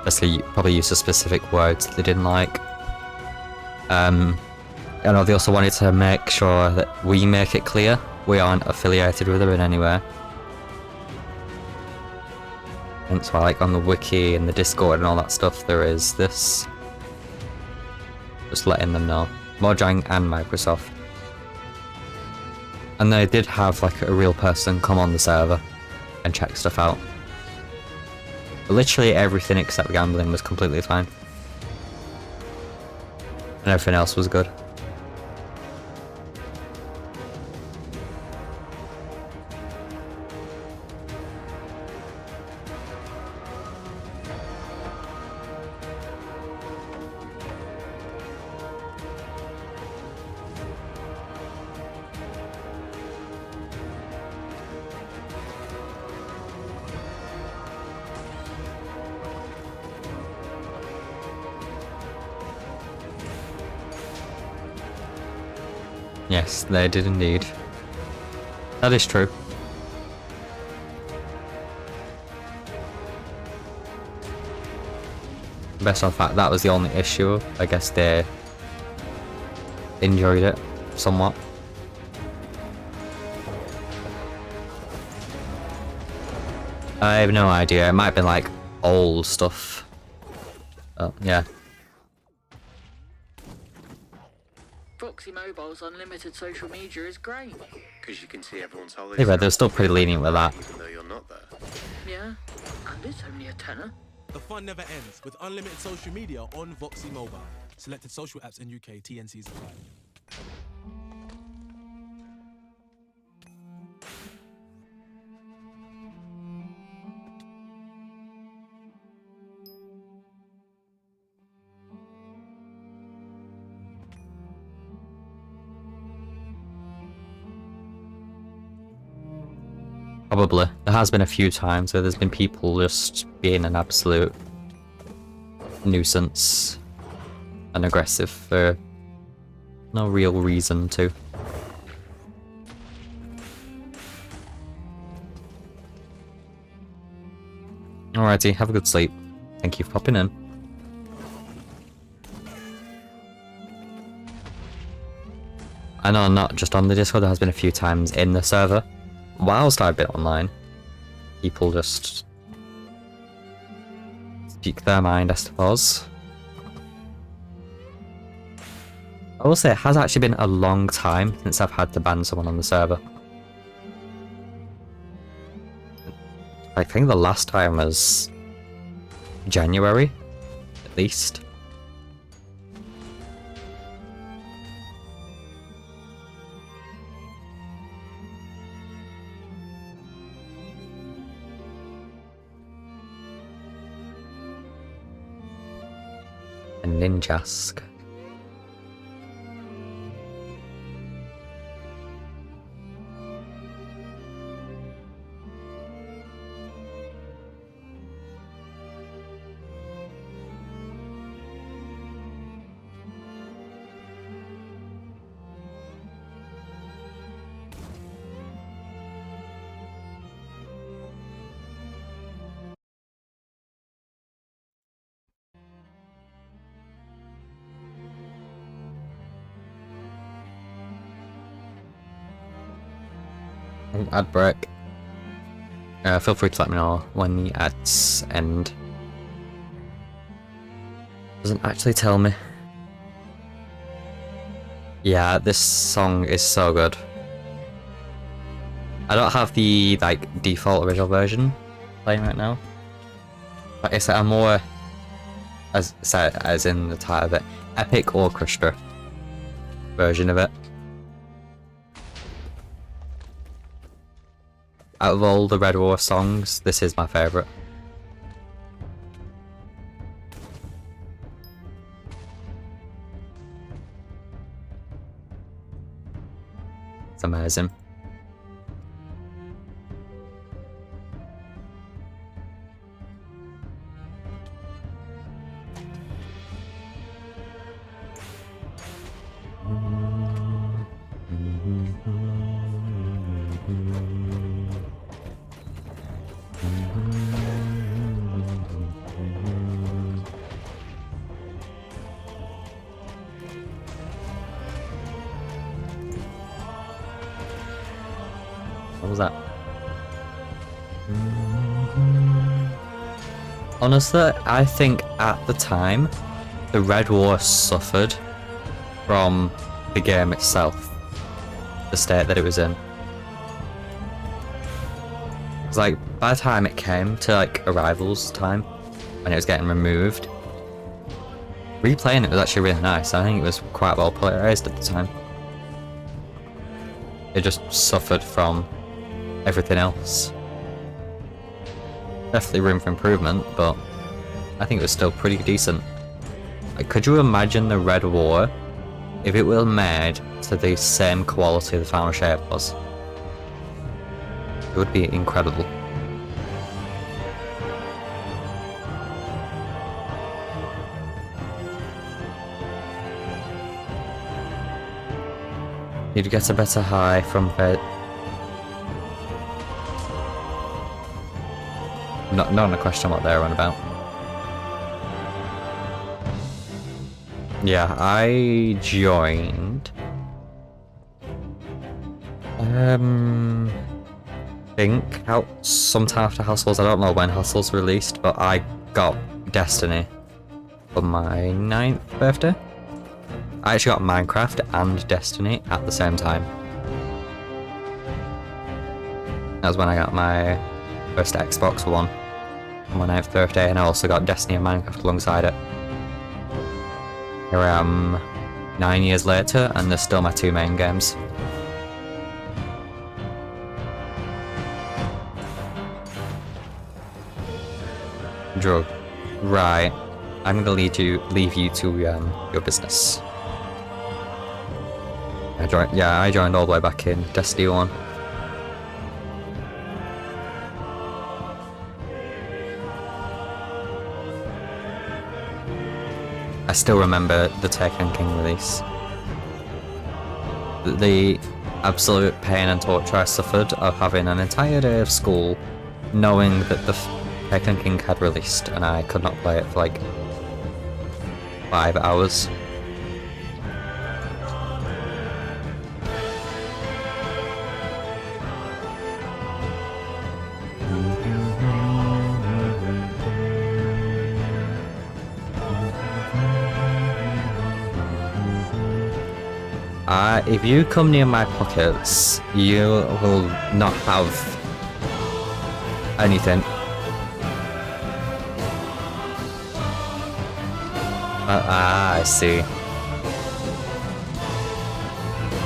A: Basically, probably used a specific words they didn't like. I know they also wanted to make sure that we make it clear we aren't affiliated with them in any way. Hence why, like, on the wiki and the Discord and all that stuff, there is this. Just letting them know. Mojang and Microsoft. And they did have, like, a real person come on the server and check stuff out. Literally everything except gambling was completely fine. And everything else was good. Yes, they did indeed. That is true. Best of fact, that was the only issue. I guess they enjoyed it somewhat. I have no idea. It might have been like old stuff. Oh, yeah.
B: Foxy Mobile's unlimited social media is great.
C: Because you can see everyone's holiday.
A: Yeah, but they're still pretty lenient with that.
C: Even though you're not there.
B: Yeah, and it's only a tenner.
D: The fun never ends with unlimited social media on Voxy Mobile. Selected social apps in UK, TNCs apply.
A: Probably. There has been a few times where there's been people just being an absolute nuisance and aggressive for no real reason to. Alrighty, have a good sleep. Thank you for popping in. I know, not just on the Discord, there has been a few times in the server. Whilst I've been online, people just speak their mind, I suppose. I will say it has actually been a long time since I've had to ban someone on the server. I think the last time was January, at least. A Ninjask. Ad break. Feel free to let me know when the ads end. Doesn't actually tell me. Yeah, this song is so good. I don't have the like default original version playing right now. But it's a more, as in the title of it, epic orchestra version of it. Out of all the Red War songs, this is my favourite. It's amazing. What was that? Honestly, I think at the time, the Red War suffered from the game itself, the state that it was in. It's like, by the time it came to like Arrival's time, when it was getting removed, replaying it was actually really nice. I think it was quite well polarized at the time. It just suffered from everything else. Definitely room for improvement, but I think it was still pretty decent. Like, could you imagine the Red War if it were made to the same quality the Final Shape was? It would be incredible. You'd get a better high from it. Not a question what they're on about. Yeah, I joined. Think out sometime after Hustles. I don't know when Hustles released, but I got Destiny for my 9th birthday. I actually got Minecraft and Destiny at the same time. That was when I got my first Xbox One on my 9th birthday, and I also got Destiny and Minecraft alongside it. Here I am 9 years later, and they're still my 2 main games. Drug. Right. I'm gonna leave you to your business. I joined all the way back in Destiny 1. I still remember the Taken King release. The absolute pain and torture I suffered of having an entire day of school knowing that the Taken King had released and I could not play it for like 5 hours. If you come near my pockets, you will not have anything. I see. I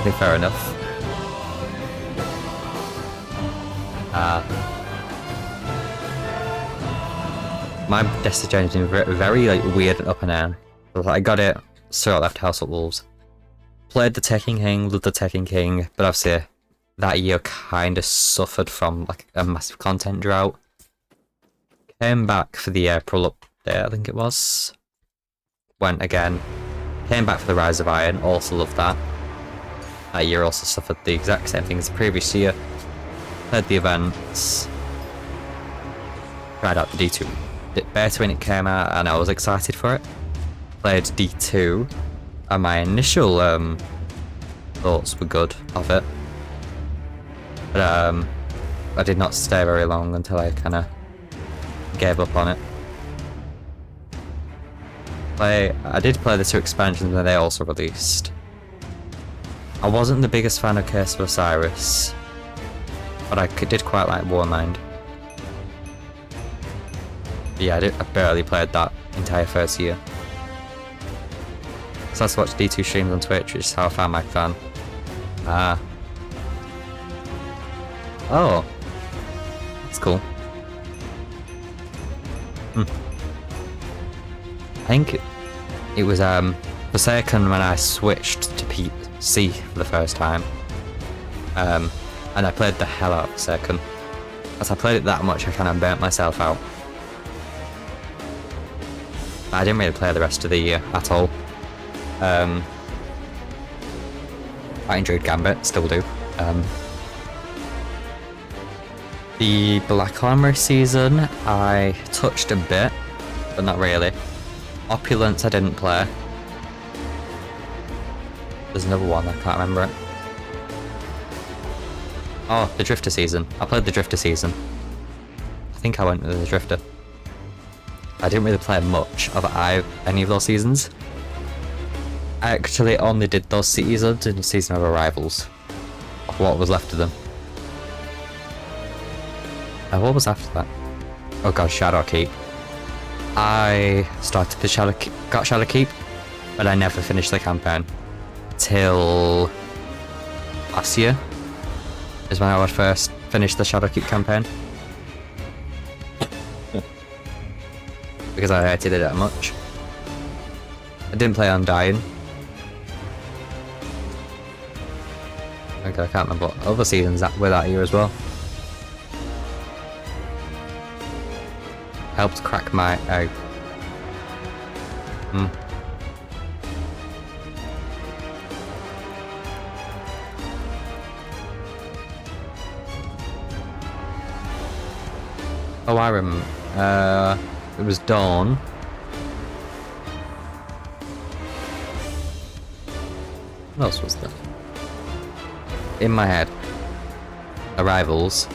A: think fair enough. My Destiny journey has been very like weird and up and down. I got it straight left House of Wolves. Played the Taken King, loved the Taken King, but obviously that year kind of suffered from like a massive content drought. Came back for the April update, I think it was. Went again. Came back for the Rise of Iron, also loved that. That year also suffered the exact same thing as the previous year. Played the events. Tried out the D2 beta when it came out and I was excited for it. Played D2. And my initial thoughts were good of it, but I did not stay very long until I kind of gave up on it. I did play the 2 expansions that they also released. I wasn't the biggest fan of Curse of Osiris, but I did quite like Warmind. But yeah, I barely played that entire first year. So I watched D2 streams on Twitch, which is how I found my fan. Oh. That's cool. I think it was Forsaken when I switched to PC for the first time. And I played the hell out of Forsaken. As I played it that much, I kind of burnt myself out. I didn't really play the rest of the year at all. I enjoyed Gambit, still do. The Black Armour season, I touched a bit, but not really. Opulence, I didn't play. There's another one, I can't remember it. Oh, the Drifter season. I played the Drifter season. I think I went with the Drifter. I didn't really play much of any of those seasons. I actually only did those seasons in the Season of Arrivals. Of what was left of them. What was after that? Oh god, Shadow Keep. I started the got Shadow Keep, but I never finished the campaign. Till last year is when I would first finish the Shadow Keep campaign. Because I hated it that much. I didn't play Undying. Okay, I can't remember what other seasons that were that year as well. Helped crack my egg. Oh, I remember. It was Dawn. What else was there? In my head. Arrivals.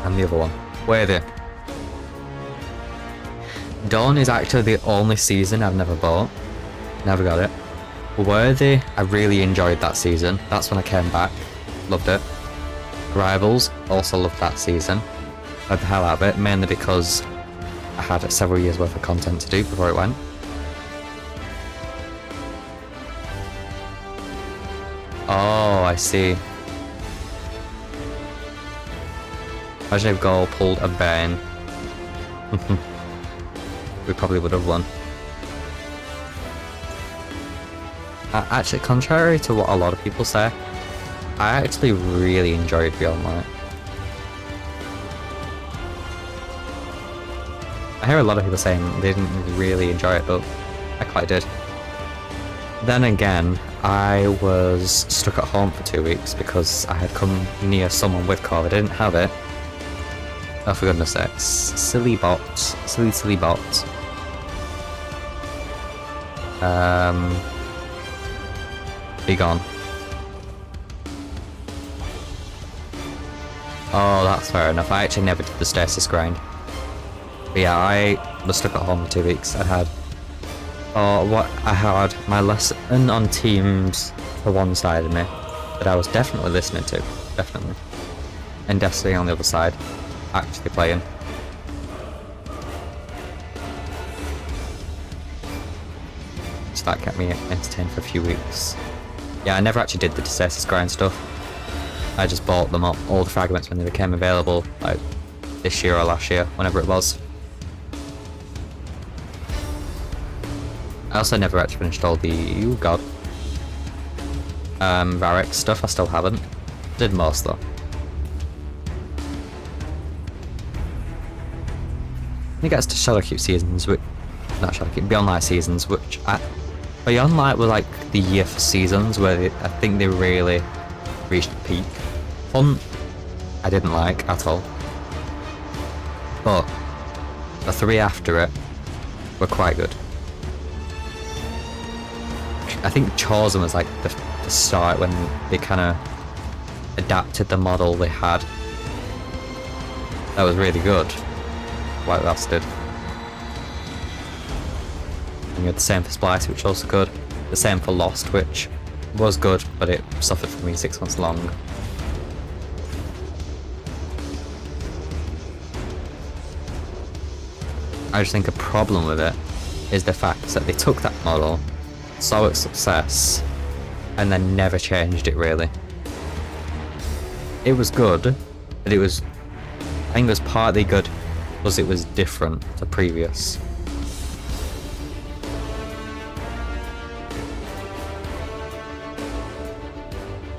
A: And the other one. Where are they? Dawn is actually the only season I've never bought. Never got it. Worthy, I really enjoyed that season. That's when I came back. Loved it. Rivals, also loved that season. Loved the hell out of it, mainly because I had several years worth of content to do before it went. Oh, I see. Imagine if Gaul pulled a Bane. We probably would have won. Actually, contrary to what a lot of people say, I actually really enjoyed Beyond Light. I hear a lot of people saying they didn't really enjoy it, but I quite did. Then again, I was stuck at home for 2 weeks because I had come near someone with COVID. I didn't have it. Oh, for goodness sakes. Silly bot. Silly bot. Be gone. Oh, that's fair enough. I actually never did the stasis grind. But yeah, I was stuck at home for 2 weeks. I had my lesson on Teams for one side of me that I was definitely listening to. Definitely. And Destiny on the other side. Actually playing. So that kept me entertained for a few weeks. Yeah, I never actually did the stasis grind stuff. I just bought them up, all the fragments when they became available, like this year or last year, whenever it was. I also never actually finished all the, oh god, Varric stuff. I still haven't. Did most though. I think that's to Shadowkeep seasons, which, not Shadowkeep, Beyond Light seasons, which Beyond Light were like the year for seasons where I think they really reached the peak. Hunt, I didn't like at all. But the 3 after it were quite good. I think Chosen was like the start when they kind of adapted the model they had. That was really good. While it lasted. And you had the same for Splice, which was also good. The same for Lost, which was good, but it suffered for me 6 months long. I just think a problem with it is the fact that they took that model, saw its success, and then never changed it really. It was good, but I think it was partly good because it was different to previous.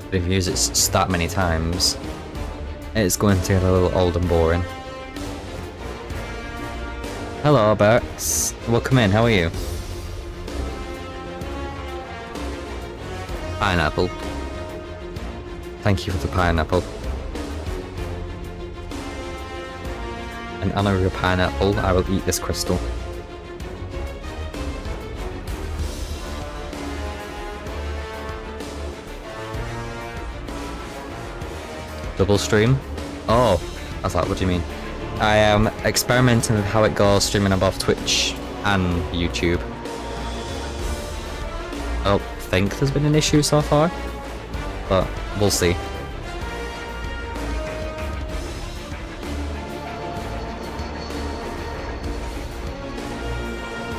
A: But if you use it that many times, it's going to get a little old and boring. Hello, Bex. Welcome in, how are you? Pineapple. Thank you for the pineapple. In honor of your pineapple, I will eat this crystal. Double stream? Oh, I was like, what do you mean? I am experimenting with how it goes streaming on both Twitch and YouTube. I don't think there's been an issue so far, but we'll see.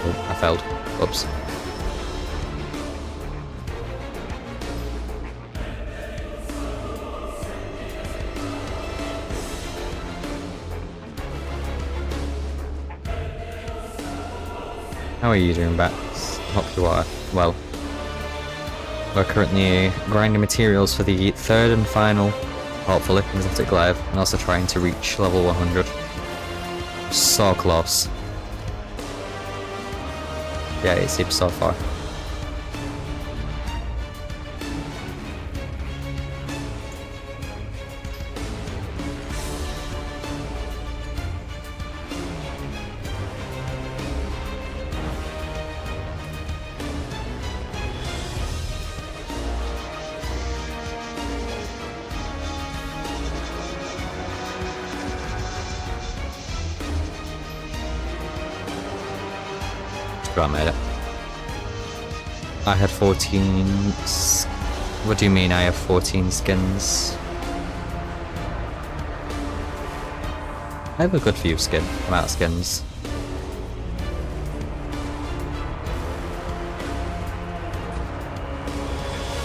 A: Oh, I failed. Oops. How are you doing, Bats? Hope you are well. We're currently grinding materials for the 3rd and final, hopefully, Exotic Live, and also trying to reach level 100. So close. Yeah, it seems so far. sure I made it. I had 14... What do you mean I have 14 skins? I have a good few amount of skins.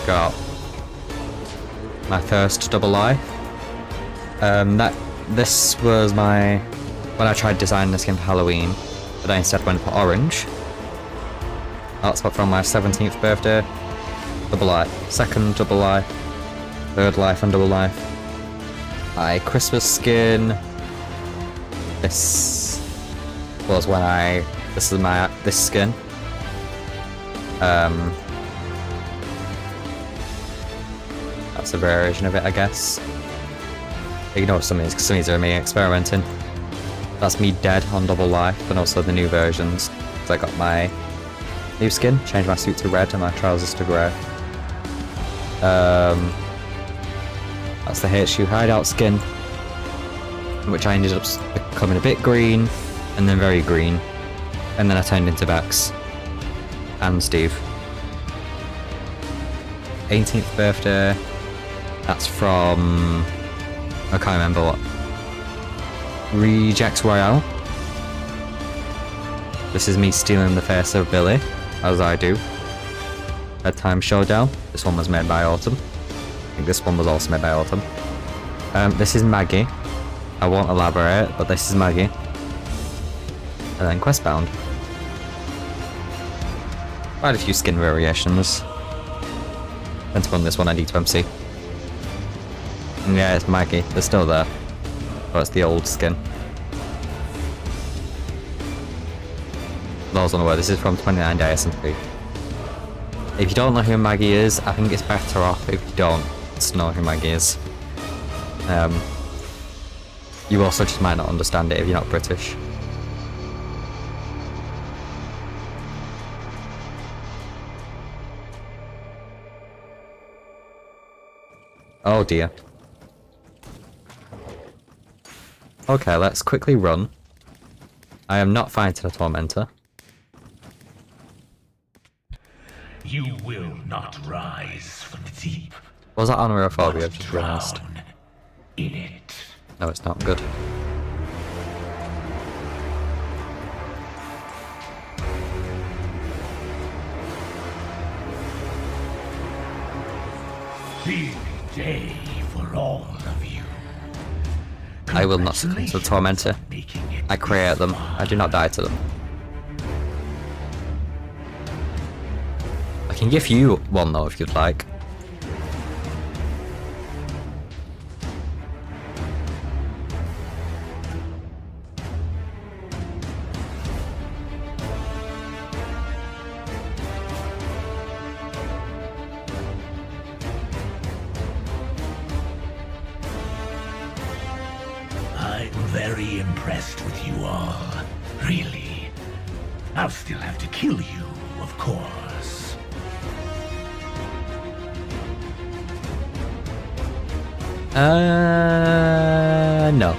A: Got my first double life. This was when I tried designing the skin for Halloween, but I instead went for orange. That's from my 17th birthday. Double life, second double life, third life and double life. My Christmas skin. This was when this is this skin. That's a variation of it, I guess. Ignore some of these, because some of these are me experimenting. That's me dead on double life, and also the new versions. So I got my new skin, changed my suit to red and my trousers to grey. That's the HU hideout skin, which I ended up becoming a bit green, and then very green, and then I turned into Vex and Steve. 18th birthday. That's from... I can't remember what. Rejects Royale. This is me stealing the face of Billy, as I do. Bedtime Showdown. This one was made by Autumn. I think this one was also made by Autumn. This is Maggie. I won't elaborate, but this is Maggie. And then Questbound. Quite a few skin variations. Let's run this one on D2MC. Yeah, it's Maggie. They're still there. But it's the old skin. Those unaware, this is from 29 Days SMP. If you don't know who Maggie is, I think it's better off if you don't know who Maggie is. You also just might not understand it if you're not British. Oh dear. Okay, let's quickly run. I am not fighting a tormentor.
E: You will not rise from the deep.
A: Was that honorphobia? I've just realised.
E: In it.
A: No, it's not good.
E: Big day for all of you.
A: I will not succumb to the tormentor. I create them. I do not die to them. I can give you one though if you'd like.
E: I'm very impressed with you all. Really. I'll still have to kill you, of course.
A: No.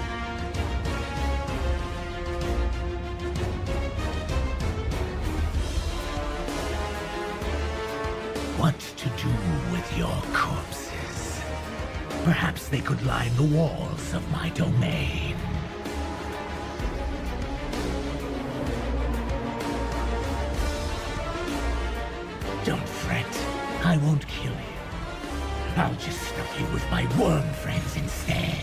E: What to do with your corpses? Perhaps they could line the walls of my domain. Don't fret. I won't kill you. I'll just stuff you with my worm friends instead.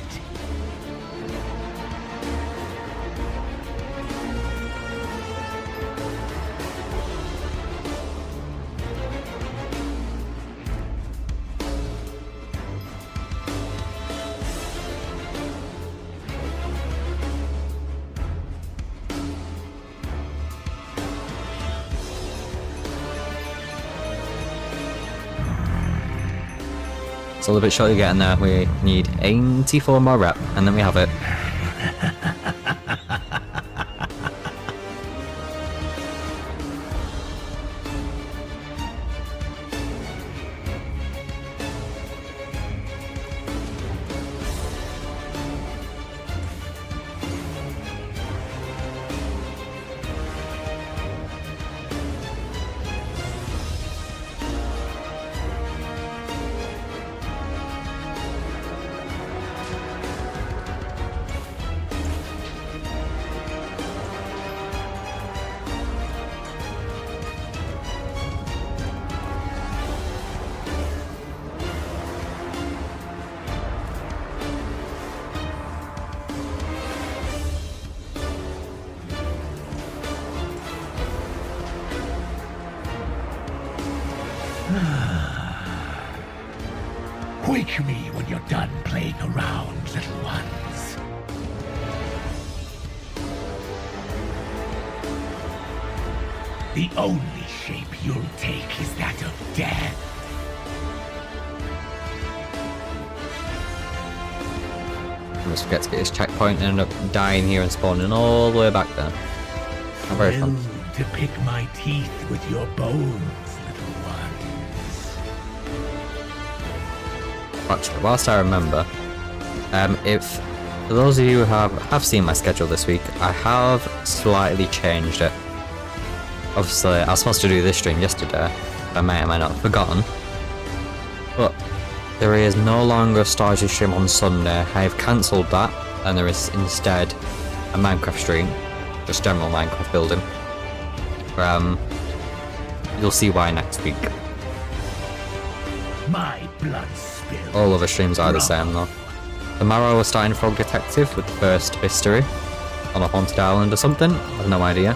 A: It's a little bit short of getting there. We need 84 more rep, and then we have it.
E: Wake me when you're done playing around, little ones. The only shape you'll take is that of death.
A: I must forget to get his checkpoint and end up dying here and spawning all the way back there. Not very fun.
E: Thrilled to pick my teeth with your bones, little ones.
A: Actually, whilst I remember, if for those of you who have seen my schedule this week, I have slightly changed it. Obviously, I was supposed to do this stream yesterday, but I may or may not have forgotten. But there is no longer a Stardew stream on Sunday. I have cancelled that, and there is instead a Minecraft stream, just general Minecraft building. You'll see why next week.
E: My blood spill.
A: All other streams are the same though. Tomorrow we're starting Frog Detective with the first mystery on a haunted island or something. I have no idea.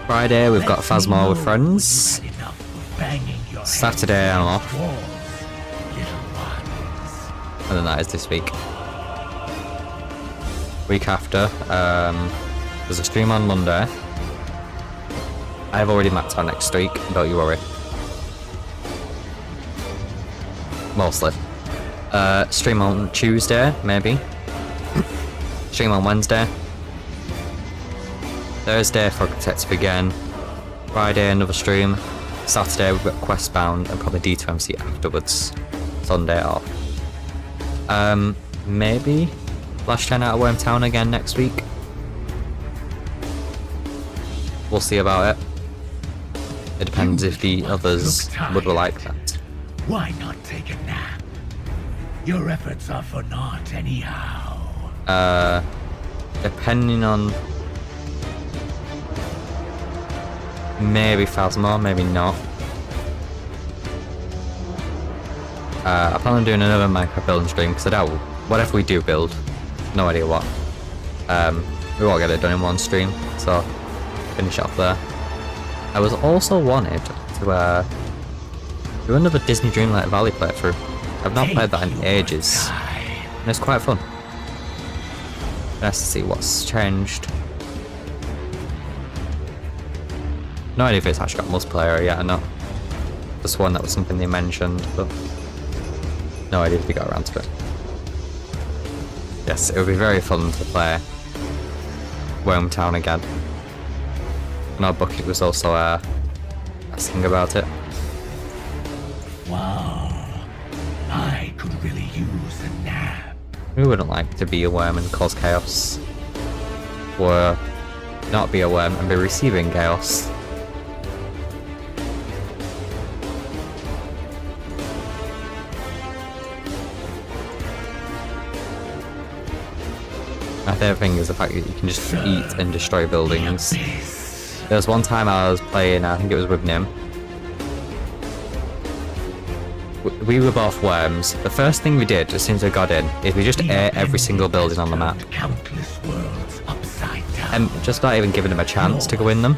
A: Friday we've got Phasma with friends. Saturday I'm off. And then that is this week. Week after, there's a stream on Monday. I've already mapped out next week, don't you worry. Mostly. Stream on Tuesday, maybe. Stream on Wednesday. Thursday, Frog Detective again. Friday, another stream. Saturday, we've got Questbound and probably D2MC afterwards. Sunday off. Maybe Flash 10 out of Wormtown again next week. We'll see about it. It depends if the others would like that.
E: Why not take a nap? Your efforts are for naught anyhow.
A: Depending on... maybe Phasma, maybe not. I plan on doing another Minecraft building stream, because I doubt whatever we do build, no idea what. We won't get it done in one stream, so finish it off there. I was also wanted to do another Disney Dreamlight Valley playthrough. I've not played that in ages, and it's quite fun. Nice to see what's changed. No idea if it's actually got multiplayer yet or not. Just one that was something they mentioned, but no idea if they got around to it. Yes, it would be very fun to play Wormtown again. And our bucket was also asking about it.
E: Wow, I could really use a nap.
A: We wouldn't like to be a worm and cause chaos. Or not be a worm and be receiving chaos. My favourite thing is the fact that you can just eat and destroy buildings. There was one time I was playing, I think it was with Nim. We were both worms. The first thing we did as soon as we got in is we just ate every single building on the map.
E: Countless worlds upside down.
A: And just not even giving them a chance to go in them.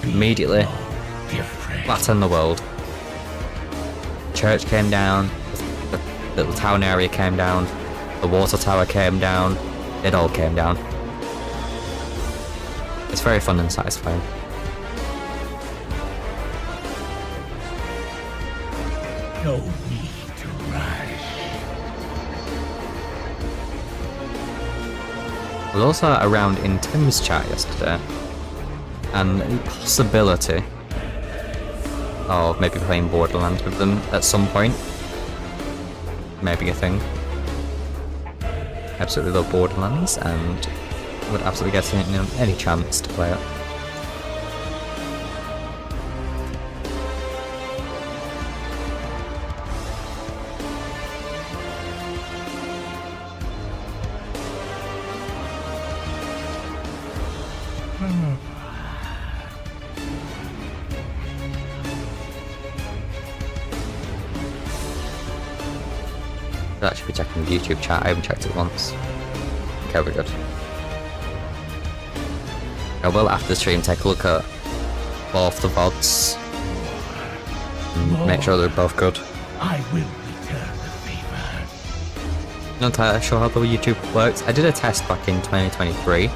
A: Immediately flatten the world. Church came down, the little town area came down, the water tower came down, it all came down. It's very fun and satisfying.
E: No need to rush.
A: I was also around in Tim's chat yesterday, and the possibility of maybe playing Borderlands with them at some point. Maybe a thing. Absolutely love Borderlands, and would absolutely get any chance to play it. I'll actually be checking the YouTube chat. I haven't checked it once. Okay, we're good. I will after the stream take a look at both the VODs and make sure they're both good.
E: I will return the favor.
A: Not entirely sure how the YouTube works. I did a test back in 2023.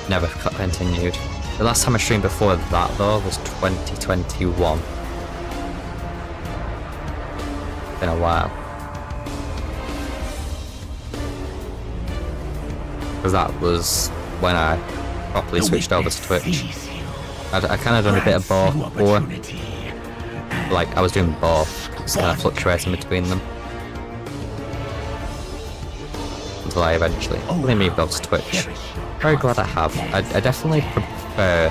A: Never continued. The last time I streamed before that though was 2021. Been a while. Because that was when I properly switched over to Twitch. I kind of done a bit of both before. Like, I was doing both, just kind of fluctuating between them. Until I eventually moved over to Twitch. Very glad I have. I definitely prefer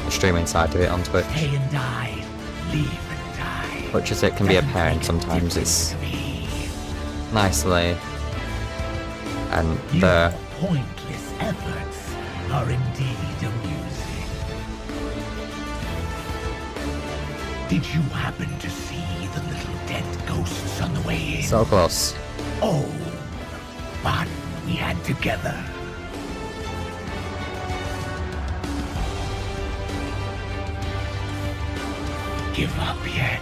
A: the streaming side of it on Twitch. Much as it can be a pain sometimes, it's nicely. And the
E: pointless efforts are indeed amusing. Did you happen to see the little dead ghosts on the way in?
A: so close.
E: Oh, fun we had together. Give up yet?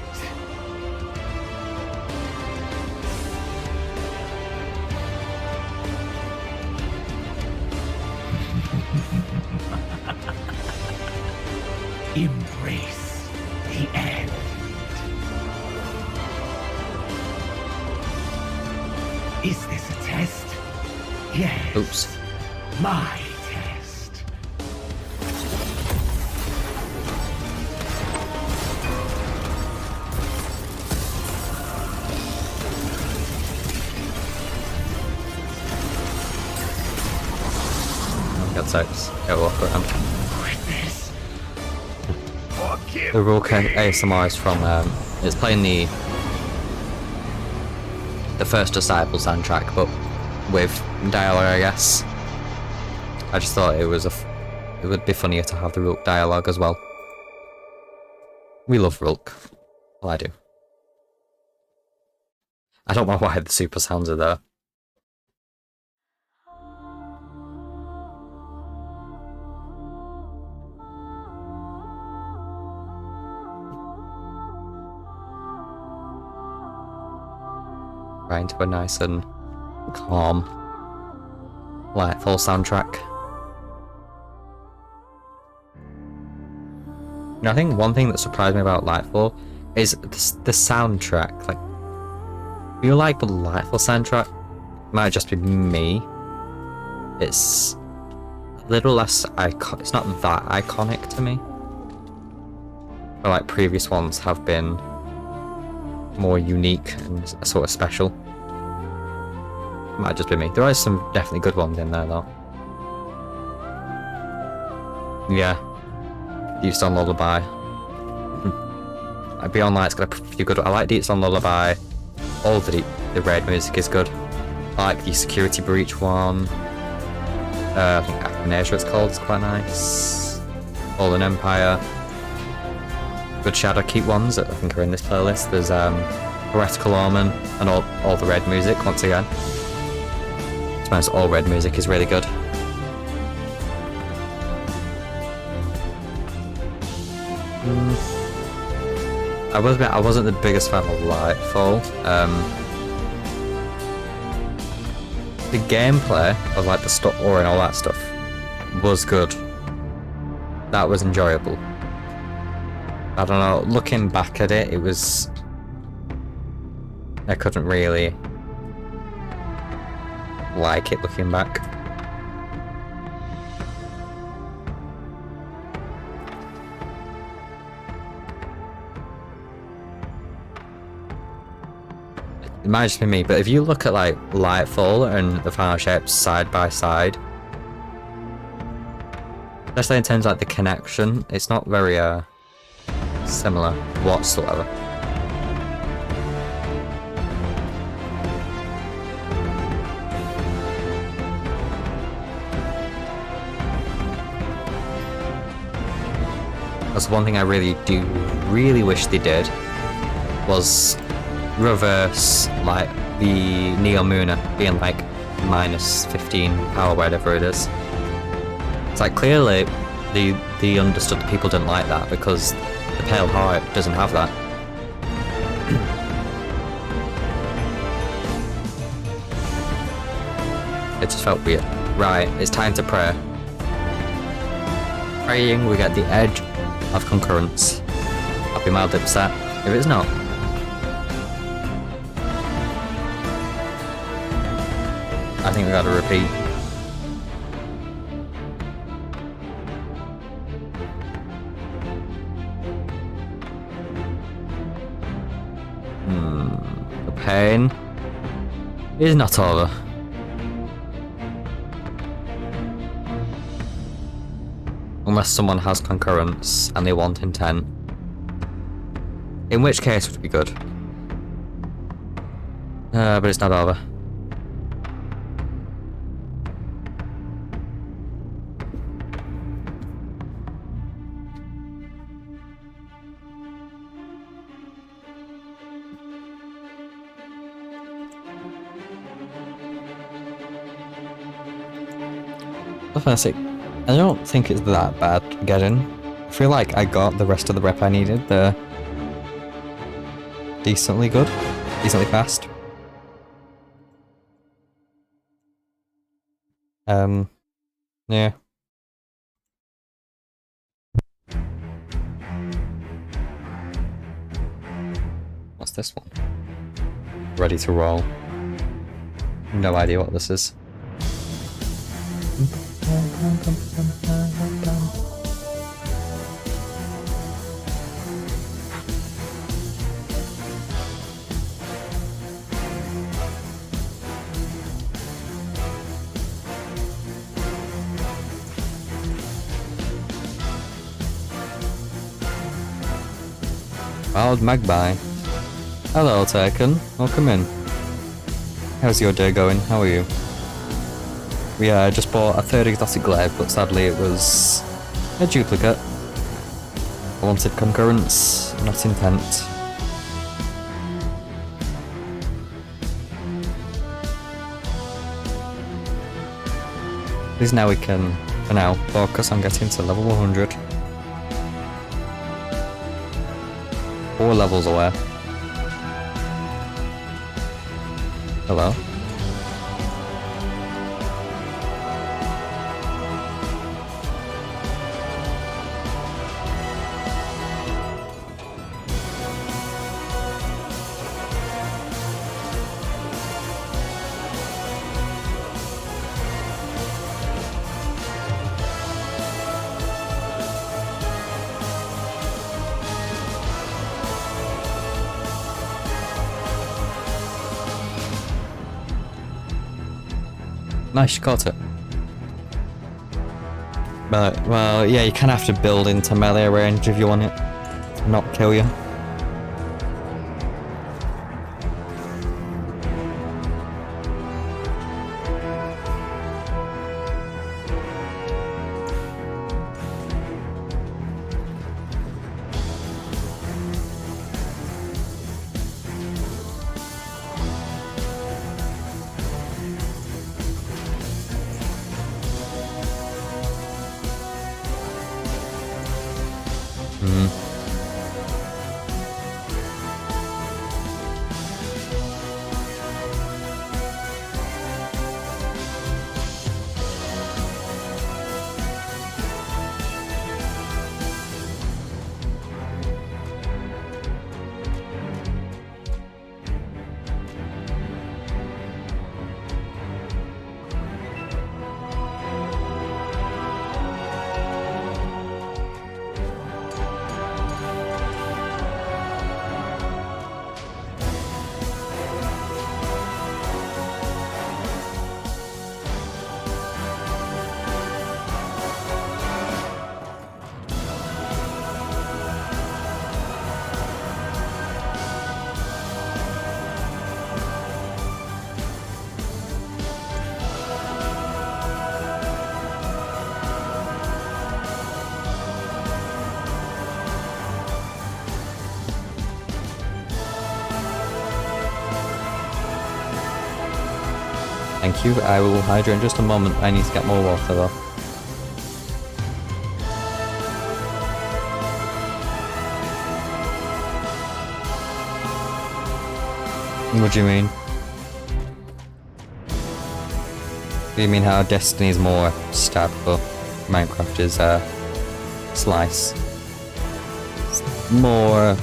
E: Embrace the end. Is this a test? Yes.
A: Oops.
E: My test.
A: Got six. Go off at them.
E: Forgive
A: The Rook ASMR is from, it's playing the first Disciple soundtrack, but with dialogue, I guess. I just thought it would be funnier to have the Rook dialogue as well. We love Rook. Well, I do. I don't know why the super sounds are there. Right into a nice and calm, lightful soundtrack. And I think one thing that surprised me about Lightfall is the soundtrack. Like, I feel like the Lightfall soundtrack might just be me. It's a little less it's not that iconic to me. But like previous ones have been more unique and sort of special. Might just be me. There are some definitely good ones in there though. Yeah. Deep Stone Lullaby. Beyond Light's got a few good. I like Deep Stone Lullaby. All the raid music is good. I like the Security Breach one. I think Athanasia it's called. It's quite nice. Fallen Empire. Good Shadowkeep ones that I think are in this playlist. There's Heretical Omen and all the red music once again. To be honest, all red music is really good. I wasn't the biggest fan of Lightfall. The gameplay of like the story and all that stuff was good. That was enjoyable. I don't know, looking back at it, I couldn't really like it looking back. It might just be me, but if you look at like Lightfall and the Final Shapes side by side, especially in terms of like the connection, it's not very similar whatsoever. That's one thing I really wish they did, was reverse like the Neo Mooner being like minus 15 power, whatever it is. It's like clearly the they understood that people didn't like that because the Pale Heart doesn't have that. It just felt weird. Right, it's time to pray. Praying, we get the edge of concurrence. I'll be mildly upset if it's not. I think we gotta repeat. The pain is not over. Unless someone has concurrence and they want intent. In which case it would be good. But it's not over. I don't think it's that bad getting. I feel like I got the rest of the rep I needed. They're decently good, decently fast. Yeah. What's this one? Ready to roll. No idea what this is. Wild Magpie. Hello, Taken. Welcome in. How's your day going? How are you? We just bought a third exotic glaive, but sadly it was a duplicate. I wanted concurrence, not intent. At least now we can, for now, focus on getting to level 100. 4 levels away. Hello? Nice, you caught it. But, well, yeah, you kind of have to build into melee range if you want it to not kill you. Thank you, I will hydrate in just a moment. I need to get more water though. What do you mean? Do you mean how Destiny is more stab, but Minecraft is slice? It's more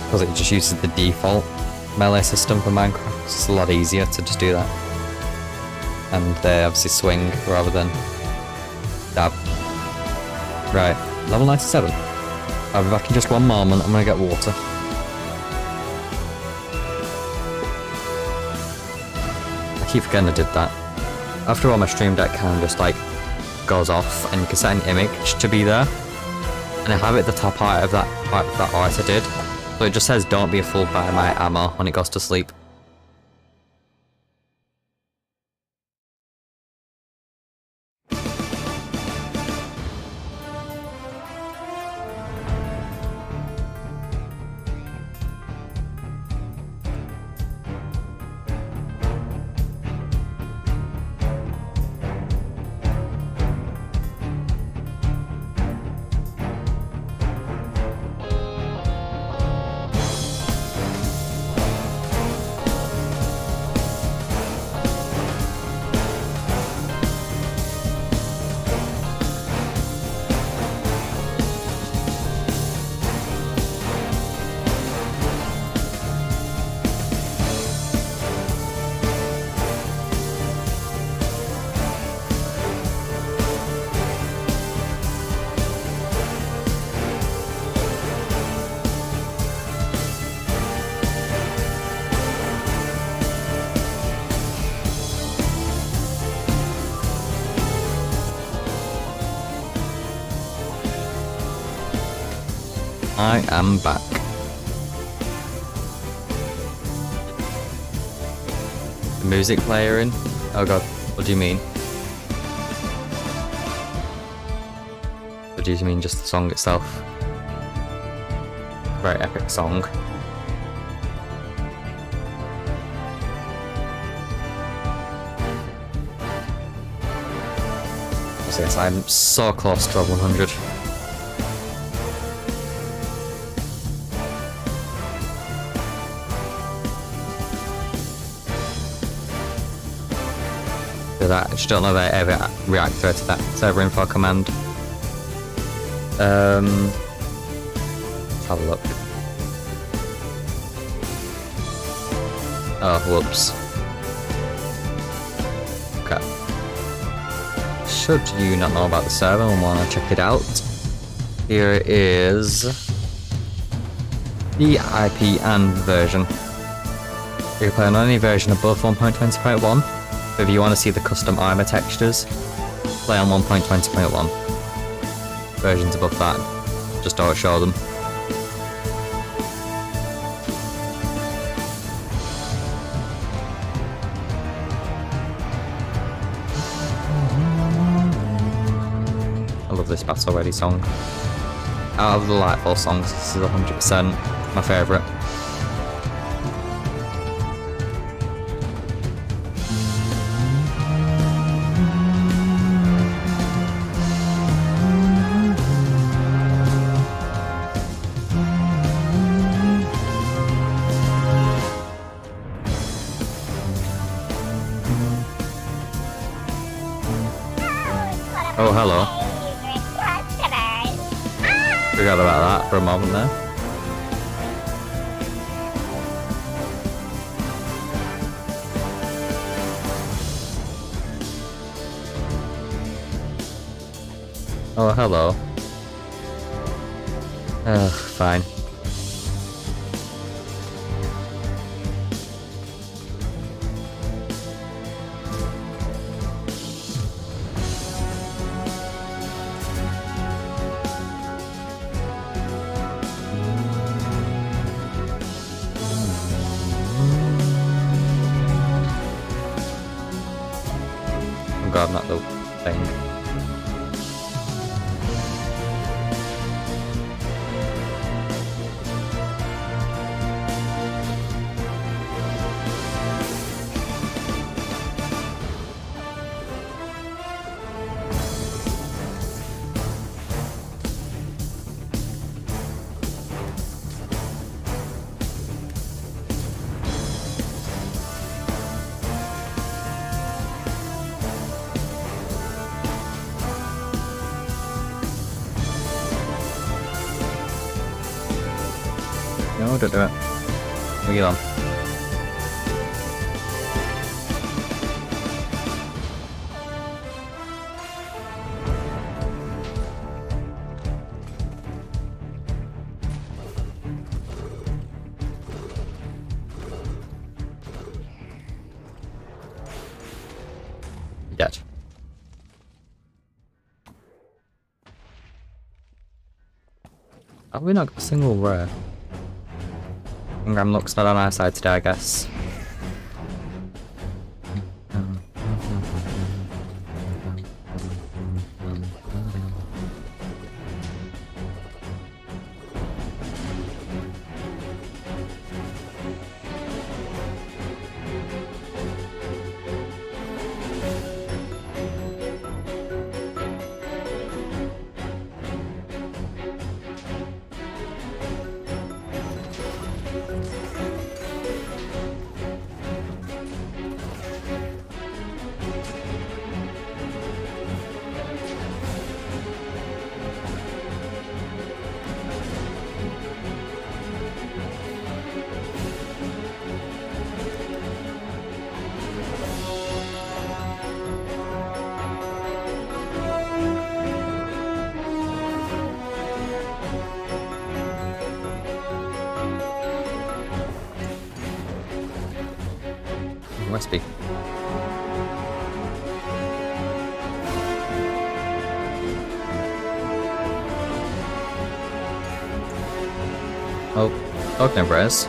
A: because it just uses the default melee system for Minecraft. It's a lot easier to just do that, and they obviously swing rather than stab. Right, level 97. I'll be back in just one moment. I'm gonna get water. I keep forgetting I did that. After all, my stream deck kind of just like goes off, and you can set an image to be there, and I have it at the top part of that art I did, so it just says don't be fooled by my ammo when it goes to sleep. I am back. The music player in? Oh god, what do you mean? What do you mean just the song itself? Very epic song. Yes, I'm so close to 100. That. I just don't know if I ever reactivated that server info command. Let's have a look. Oh, whoops. Okay. Should you not know about the server and want to check it out, here is the IP and version. You can play on any version above 1.20.1. If you want to see the custom armor textures, play on 1.20.1. Versions above that, just don't show them. I love this Battle Ready song. Out of the Lightfall songs, this is 100% my favourite. Oh, hello. Forgot about that for a moment there. Oh, hello. Ugh, fine. Oh god, not the thing. No, don't do it. Leave it on. Dead. Have we not got a single rare? Ingram looks not on our side today, I guess. Must be. Oh, okay, Brez.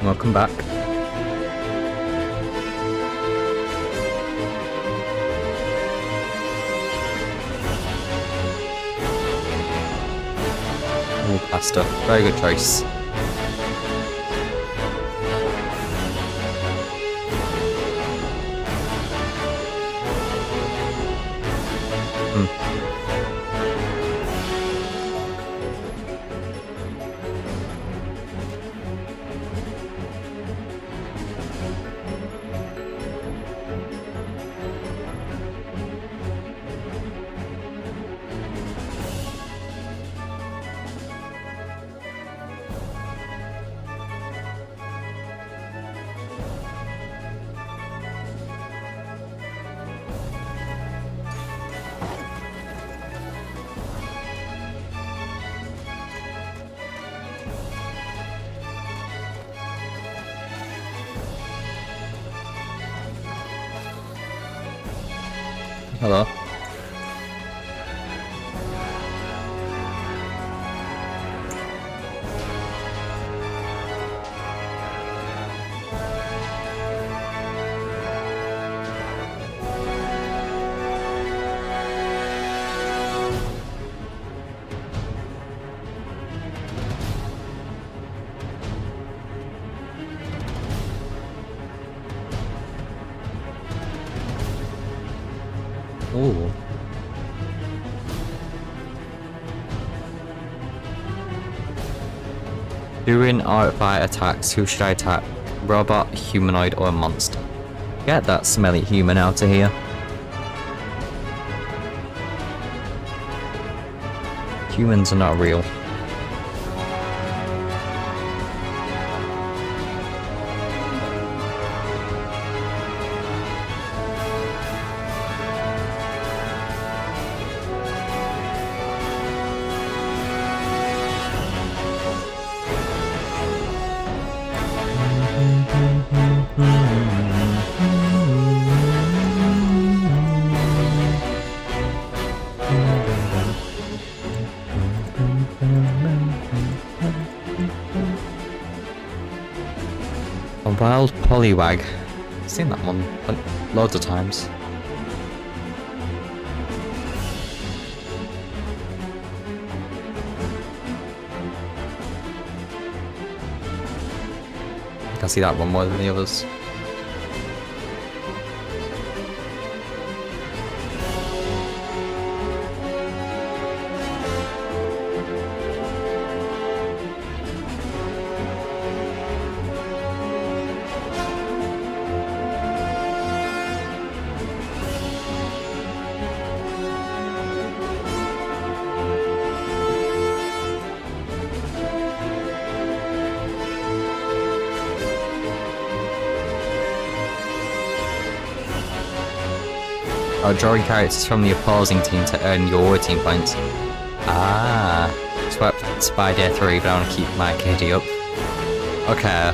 A: Welcome back. Oh, pasta. Very good choice. Hello. Ooh. During or by attacks, who should I attack? Robot, humanoid, or monster? Get that smelly human out of here. Humans are not real. A wild pollywag. I've seen that one loads of times. I can see that one more than the others. Drawing characters from the opposing team to earn your team points. Ah, swept by day 3, but I want to keep my KD up. Okay,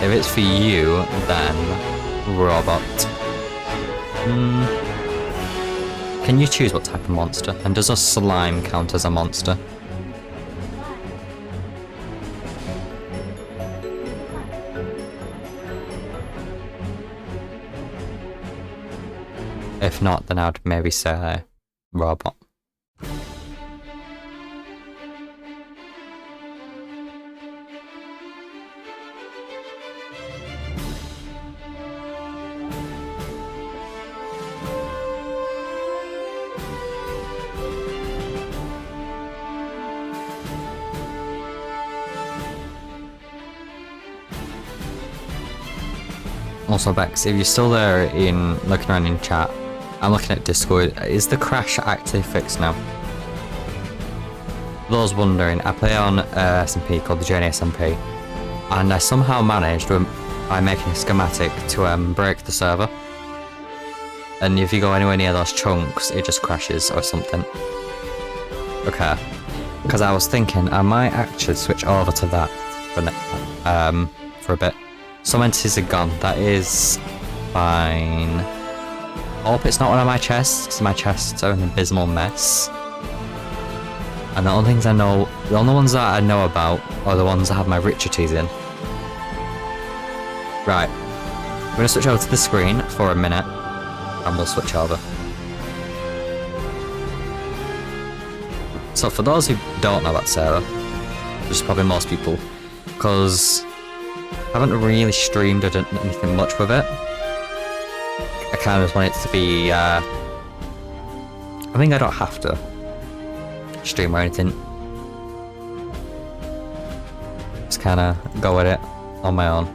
A: if it's for you, then robot. Can you choose what type of monster? And does a slime count as a monster? If not, then I'd maybe say robot. Also, Bex, if you're still there in looking around in chat, I'm looking at Discord. Is the crash actually fixed now? For those wondering, I play on SMP called the Journey SMP, and I somehow managed by making a schematic to break the server. And if you go anywhere near those chunks, it just crashes or something. Okay, because I was thinking I might actually switch over to that for a bit. Some entities are gone. That is fine. Hope it's not one of my chests, because my chests are an abysmal mess. And the only ones that I know about are the ones that have my richeties in. Right. I'm going to switch over to the screen for a minute, and we'll switch over. So for those who don't know about Sarah, which is probably most people, because I haven't really streamed or done anything much with it. I kind of just want it to be, I think I don't have to stream or anything. Just kind of go with it on my own.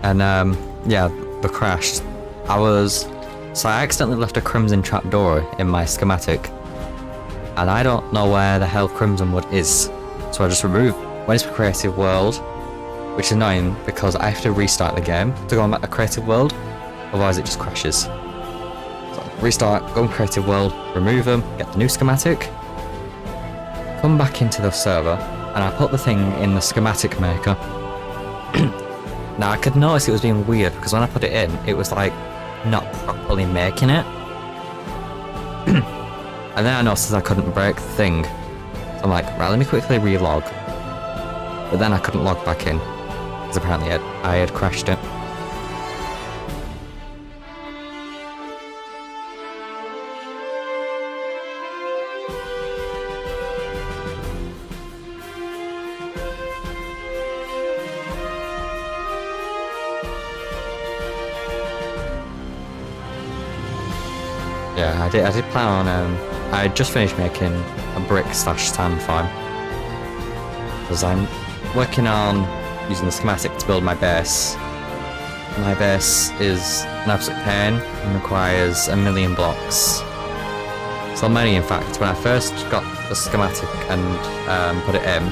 A: And yeah, the crash. So I accidentally left a crimson trapdoor in my schematic. And I don't know where the hell Crimson Wood is. So I just went to Creative World, which is annoying because I have to restart the game to go back to Creative World, otherwise it just crashes. So restart, go in Creative World, remove them, get the new schematic, come back into the server, and I put the thing in the schematic maker. Now I could notice it was being weird because when I put it in, it was like not properly making it. And then I noticed I couldn't break the thing. So I'm like, right, let me quickly relog. But then I couldn't log back in. Because apparently I had crashed it. Yeah, I did plan on, I just finished making a brick/sand farm. Because I'm working on using the schematic to build my base. My base is an absolute pain and requires 1,000,000 blocks. So many, in fact. When I first got the schematic and put it in,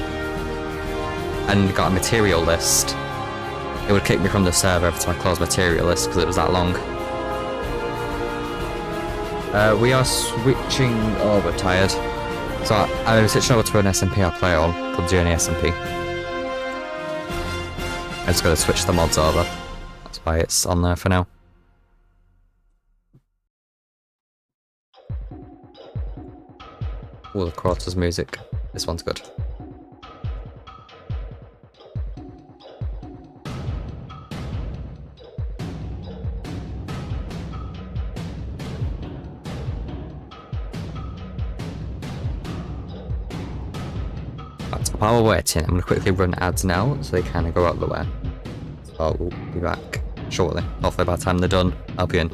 A: and got a material list, it would kick me from the server every time I closed material list because it was that long. We are switching over, tired. So I was switching over to an SMP I play on, called Journey SMP. I just gotta switch the mods over. That's why it's on there for now. Ooh, the quarters music. This one's good. While we're waiting, I'm going to quickly run ads now, so they kind of go out the way. So we'll be back shortly. Hopefully by the time they're done, I'll be in.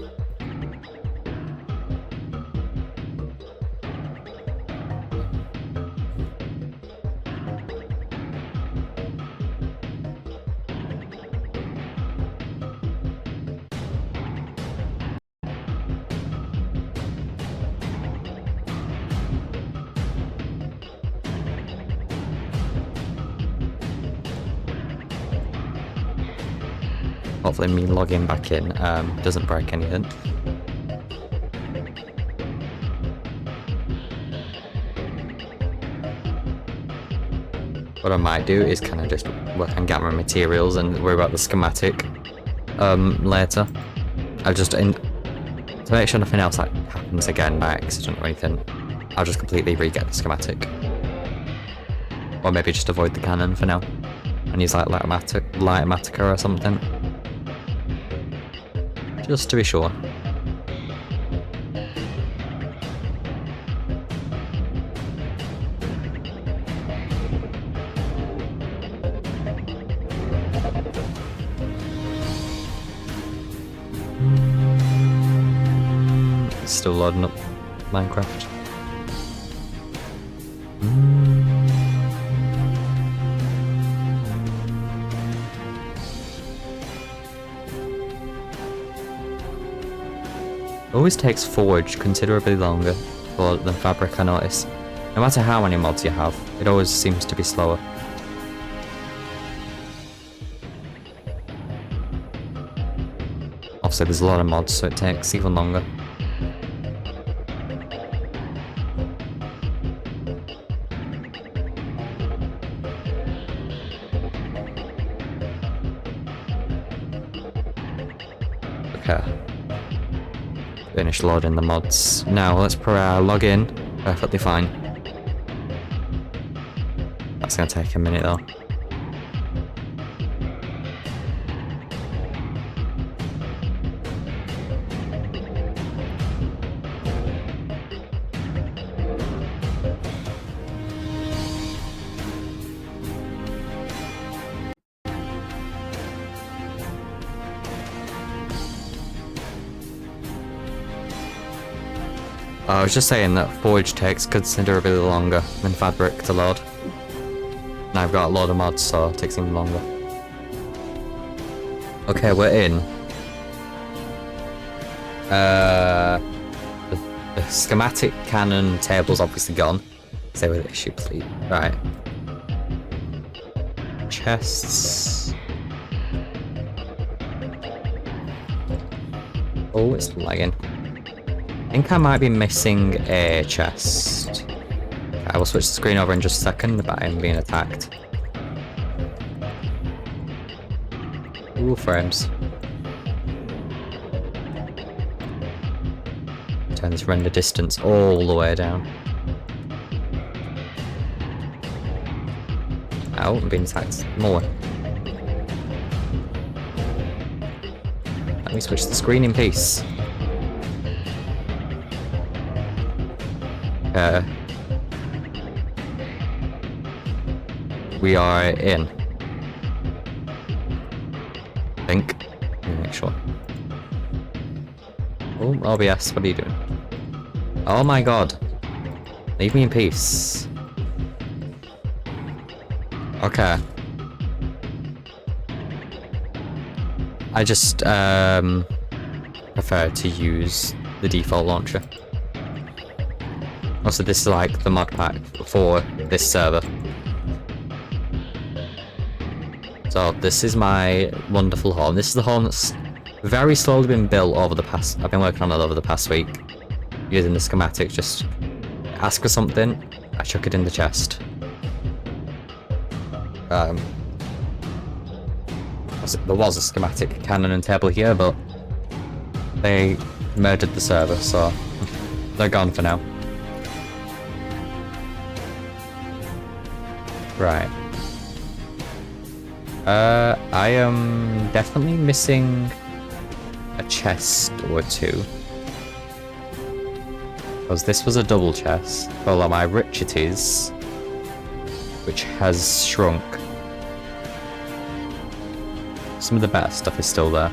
A: Hopefully me logging back in doesn't break anything. What I might do is kind of just work on gathering materials and worry about the schematic later. I'll just, to make sure nothing else happens again by accident or anything, I'll just completely re-get the schematic. Or maybe just avoid the cannon for now and use like Lightomatica or something. Just to be sure. It's still loading up Minecraft. Always takes Forge considerably longer than Fabric, I notice. No matter how many mods you have, it always seems to be slower. Obviously there's a lot of mods, so it takes even longer. Okay. Finish loading the mods. Now let's log in. Perfectly fine. That's gonna take a minute though. I was just saying that Forge takes considerably longer than Fabric to load. And I've got a load of mods, so it takes even longer. Okay, we're in. The schematic cannon table's obviously gone. Say with issue, please. Right. Chests. Oh, it's lagging. I think I might be missing a chest. I will switch the screen over in just a second, but I'm being attacked. Ooh, frames. Turn this render distance all the way down. Ow, I'm being attacked more. Let me switch the screen in peace. We are in. I think. Let me make sure. Oh, OBS, what are you doing? Oh my god. Leave me in peace. Okay. I just prefer to use the default launcher. Also, this is like the mod pack for this server. So this is my wonderful home. This is the home that's very slowly been built over the past. I've been working on it over the past week, using the schematics. Just ask for something, I chuck it in the chest. There was a schematic cannon and table here, but they murdered the server, so they're gone for now. Right. I am definitely missing a chest or two. Because this was a double chest. Well, my richeties, which has shrunk. Some of the better stuff is still there.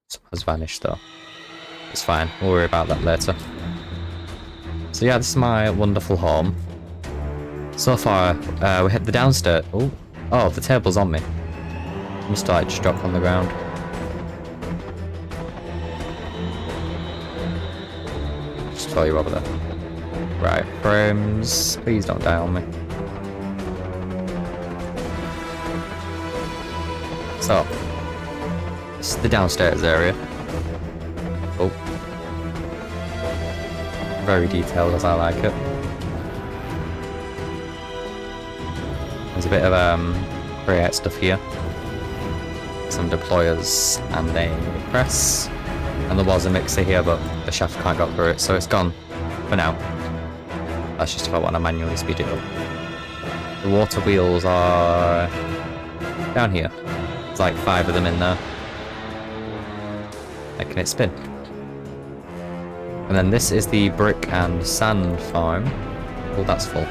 A: Some has vanished though. It's fine, we'll worry about that later. So yeah, this is my wonderful home. So far, we hit the downstairs. Oh, the table's on me. Must have just dropped on the ground. Just throw you over there. Right, frames. Please don't die on me. So, this is the downstairs area. Oh. Very detailed as I like it. There's a bit of create stuff here. Some deployers and a press. And there was a mixer here, but the shaft can't go through it, so it's gone for now. That's just if I want to manually speed it up. The water wheels are down here. There's like 5 of them in there. Making it spin. And then this is the brick and sand farm. Oh, that's full.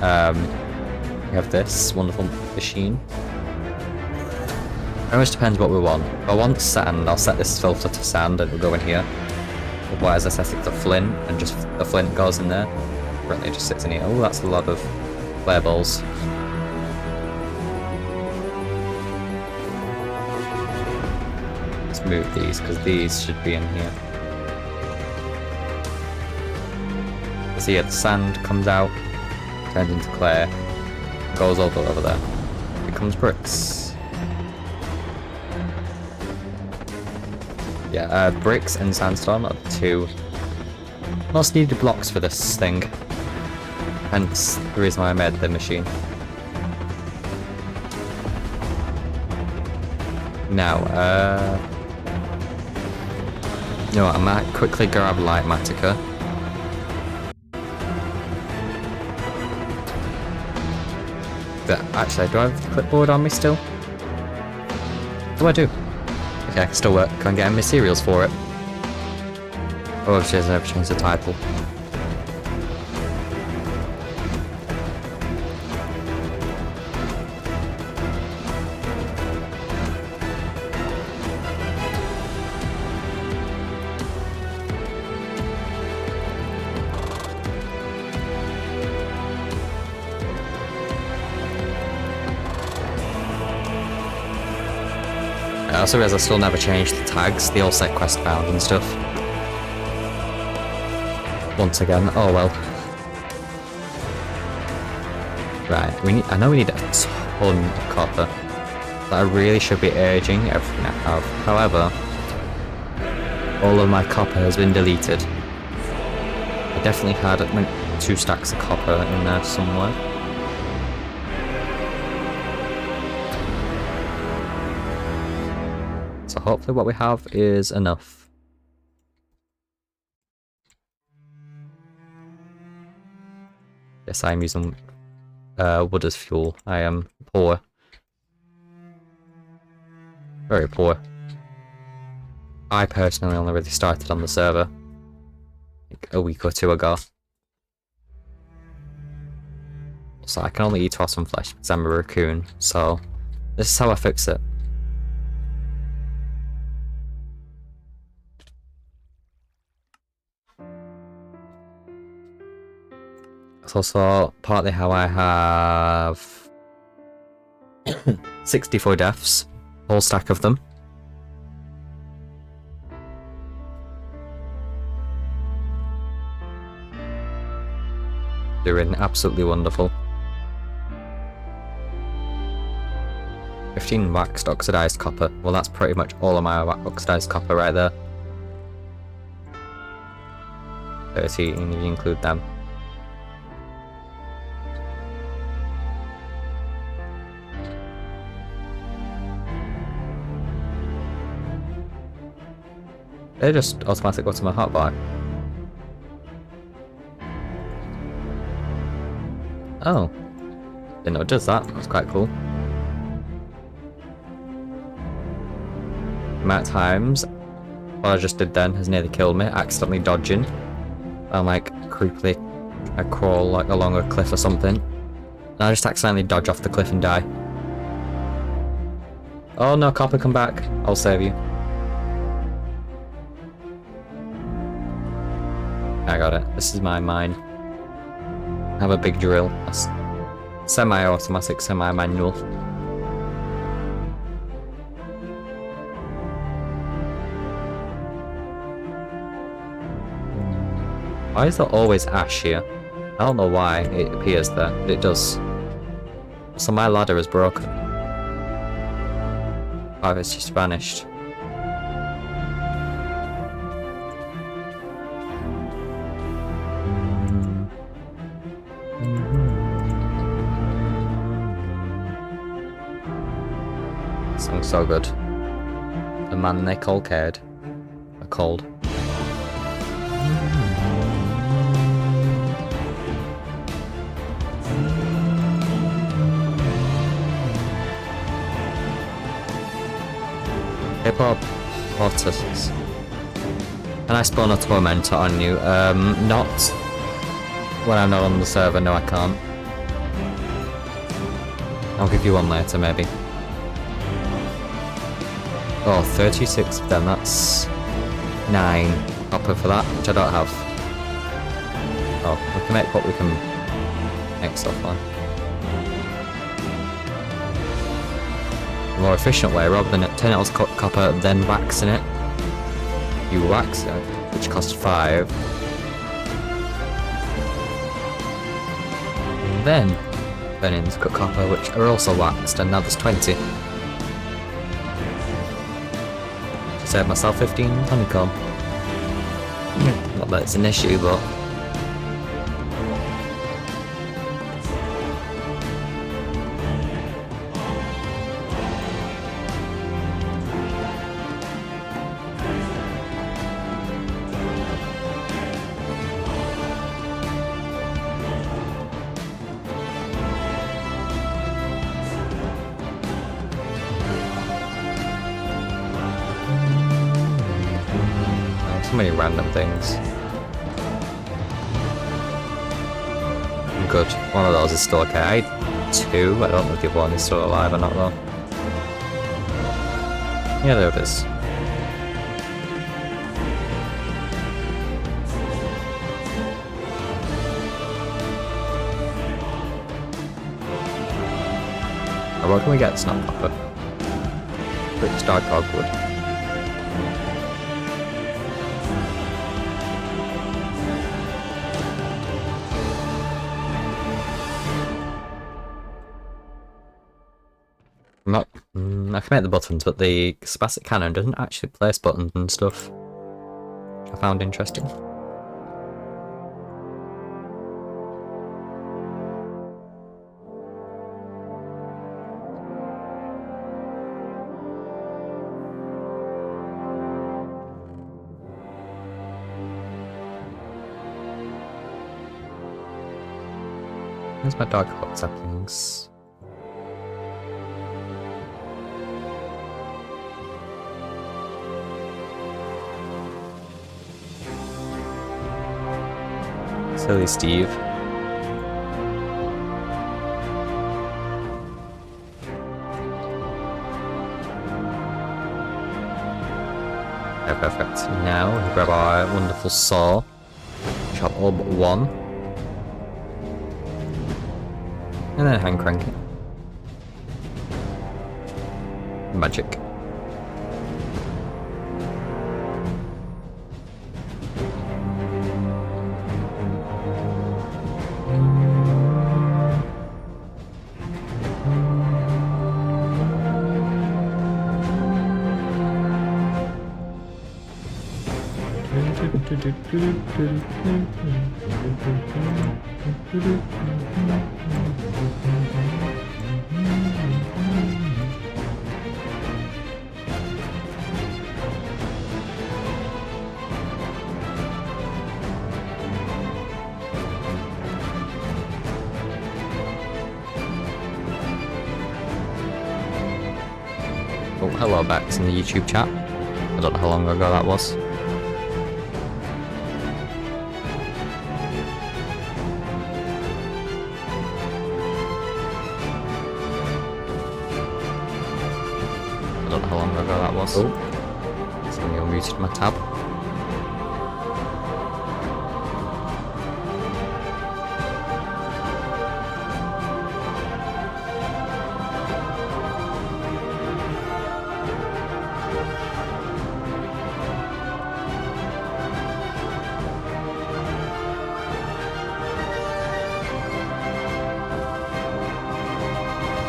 A: We have this wonderful machine. It always depends what we want. If I want sand, I'll set this filter to sand and it'll go in here. Otherwise I set it to flint and just the flint goes in there. Currently it just sits in here. Oh, that's a lot of flare balls. Let's move these because these should be in here. See, the sand comes out, turns into clay, goes over there, becomes bricks. Yeah, bricks and sandstone are the 2 most needed blocks for this thing. Hence the reason why I made the machine. Now, you know what, I might quickly grab Light Matica. Actually, do I have the clipboard on me still? What do I do? Okay, I can still work. Can't get any materials for it. Oh, she hasn't ever changed the title. I also realised I still never changed the tags, they all say quest bound and stuff. Once again, oh well. Right, I know we need a ton of copper. That I really should be urging everything I have. However, all of my copper has been deleted. I definitely had like 2 stacks of copper in there somewhere. So hopefully what we have is enough. Yes, I am using wood as fuel. I am poor. Very poor. I personally only really started on the server like a week or 2 ago. So I can only eat awesome flesh because I'm a raccoon, so This is how I fix it. It's also partly how I have 64 deaths, whole stack of them. Doing absolutely wonderful. 15 waxed oxidized copper. Well, that's pretty much all of my oxidized copper right there. 13 if you include them. They just automatically go to my hotbar. Oh. Didn't know it does that. That's quite cool. The amount of times what I just did then has nearly killed me, accidentally dodging. I'm like creepily I crawl like along a cliff or something. And I just accidentally dodge off the cliff and die. Oh no, copper, come back. I'll save you. I got it. This is my mine. I have a big drill. That's semi-automatic, semi-manual. Why is there always ash here? I don't know why it appears there, but it does. So my ladder is broken. Oh, it's just vanished. Song's so good. The man they call Caird. A cold. Hip-hop artists. Can I spawn a tormentor on you? Not when I'm not on the server, no I can't. I'll give you one later maybe. Oh, 36 of them, that's 9 copper for that, which I don't have. Oh, we can make what we can make stuff on. A more efficient way, rather than 10 ounce copper, then waxing it. You wax it, which costs 5. And then burning the copper, which are also waxed, and now there's 20. Save myself 15 honeycomb. Not that it's an issue, but so many random things. Good. One of those is still okay. I had 2. I don't know if the other one is still alive or not though. Yeah, there it is. Oh, what can we get? It's not copper. Quick dark dogwood. I can make the buttons, but the spastic cannon doesn't actually place buttons and stuff, which I found interesting. Where's my dog hot saplings? Silly Steve. Okay, perfect. Now we grab our wonderful saw, chop up one, and then hand crank it. Magic. Oh, hello, Bex in the YouTube chat. I don't know how long ago that was. I don't know how long ago that was. Oh, somebody unmuted my tab.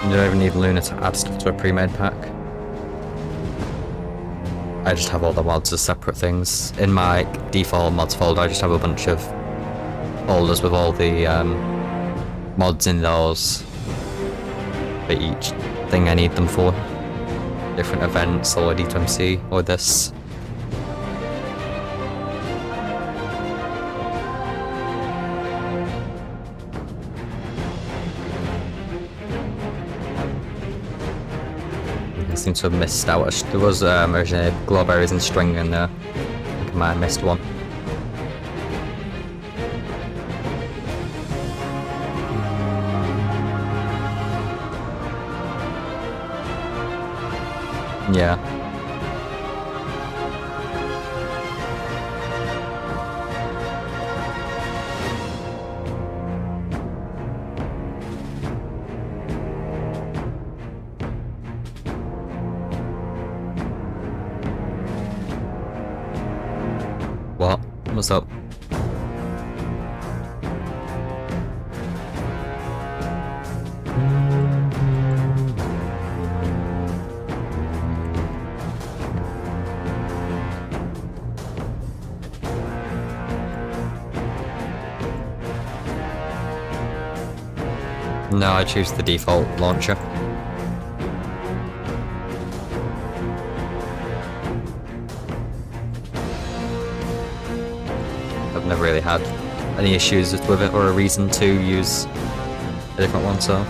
A: You don't even need Luna to add stuff to a pre-made pack. I just have all the mods as separate things. In my default mods folder, I just have a bunch of folders with all the mods in those for each thing I need them for. Different events or D2MC or this. I seem to have missed out. There was originally glow berries and string in there. I think I might have missed one. Yeah. What? What's up? No, I choose the default launcher. I've never really had any issues with it or a reason to use a different one, so.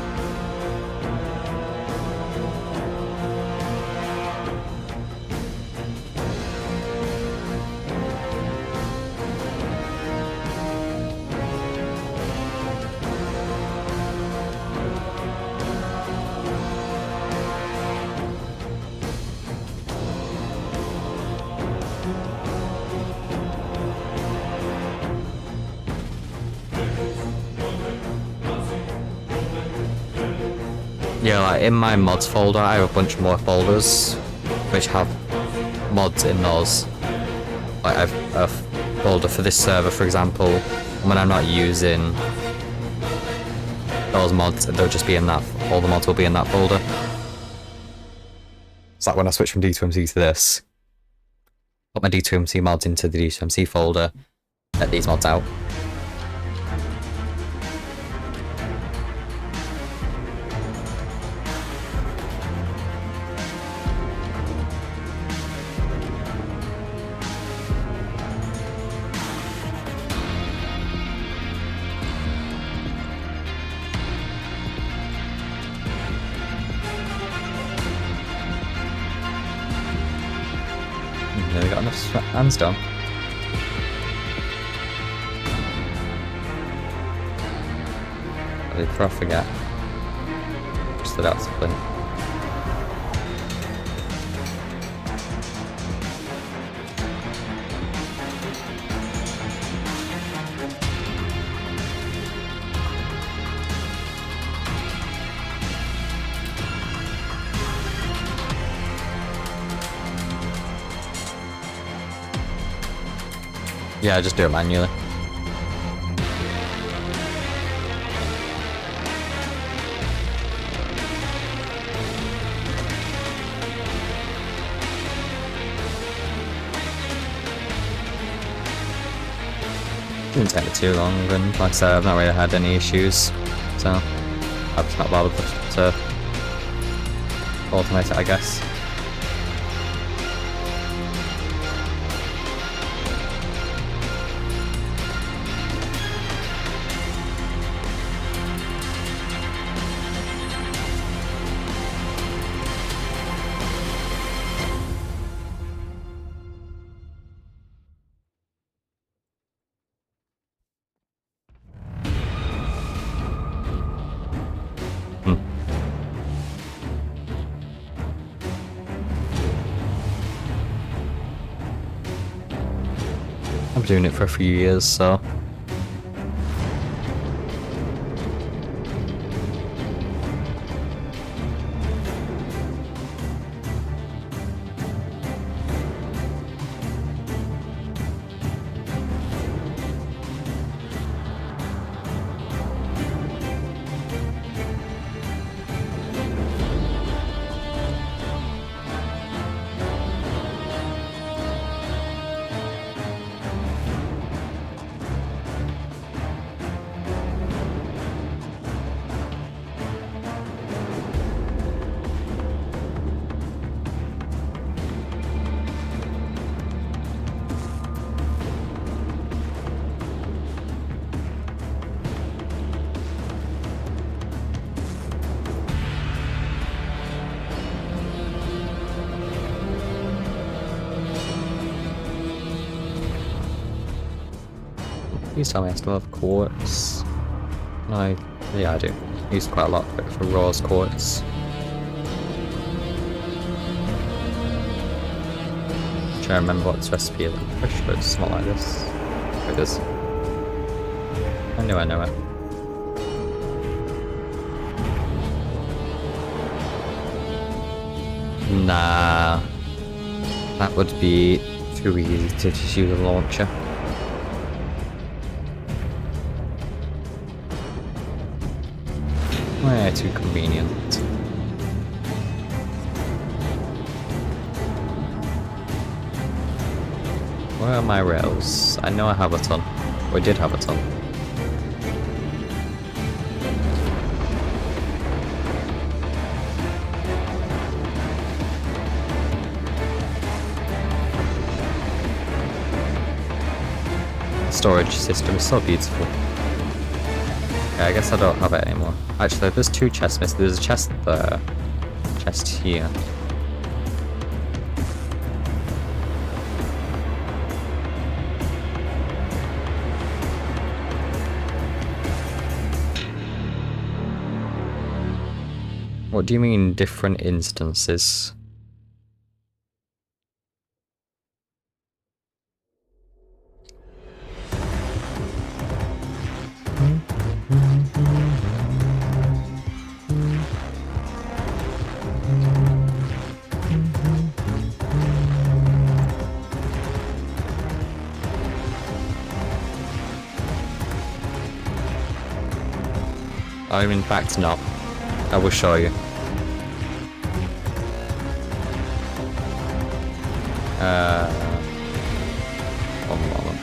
A: Yeah, like in my mods folder, I have a bunch more folders which have mods in those. Like I have a folder for this server, for example. When I'm not using those mods, they'll just be in that. All the mods will be in that folder. It's like when I switch from D2MC to this, put my D2MC mods into the D2MC folder, let these mods out. Yeah, we got enough sandstone. Before I forget. Just that that's flint. Yeah, just do it manually. Didn't take me too long, and like I said, I've not really had any issues, so I've just not bothered to automate it, I guess. I'm doing it for a few years, so please tell me I still have quartz. No, yeah I do. I use quite a lot for rose quartz. I'm trying to remember what this recipe is. I'm pretty sure it's not like this. It is. I know it. Nah. That would be too easy to just use a launcher. Way too convenient. Where are my rails? I know I have a ton. Or I did have a ton. The storage system is so beautiful. Okay, I guess I don't have it anymore. Actually, there's two chests missing. There's a chest there. Chest here. What do you mean different instances? I'm in fact not. I will show you. One moment.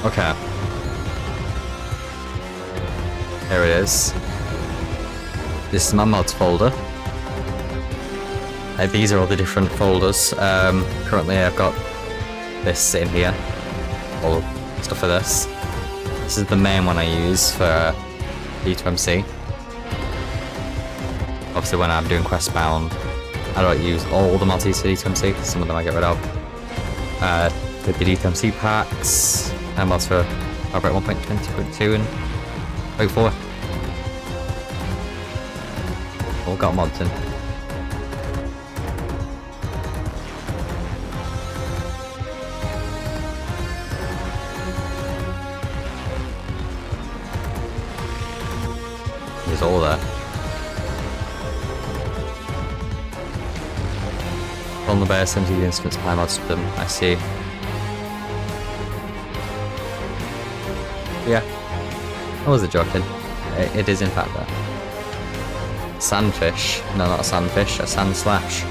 A: Okay. There it is. This is my mods folder. These are all the different folders. Currently I've got this in here. All stuff for this. This is the main one I use for D2MC. Obviously when I'm doing quest bound, I don't use all the mods for D2MC. Some of them I get rid of. With the D2MC packs, and mods for Fabric 1.20.2 and 0.4. All got mods in. On the base and the instance by mods to them, I see. Yeah. I wasn't joking. It is in fact there. Sandfish. No, not a sandfish, a sand slash.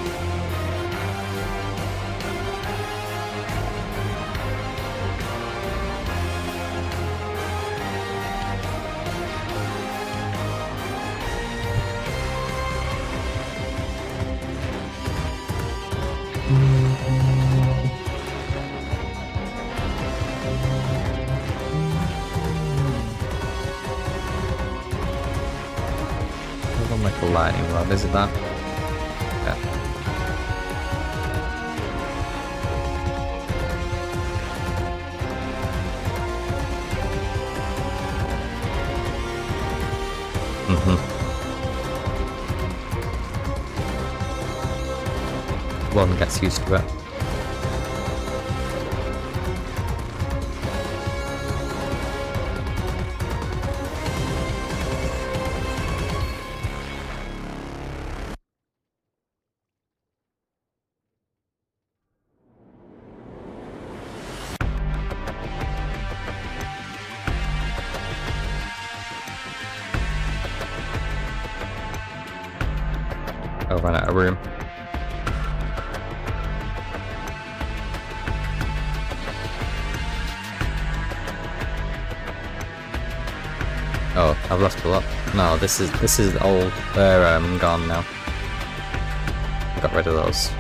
A: Like a lightning rod, is it that? Yeah. One gets used to it. Oh, ran out of room. Oh, I've left a lot. No, this is old. They're gone now. Got rid of those.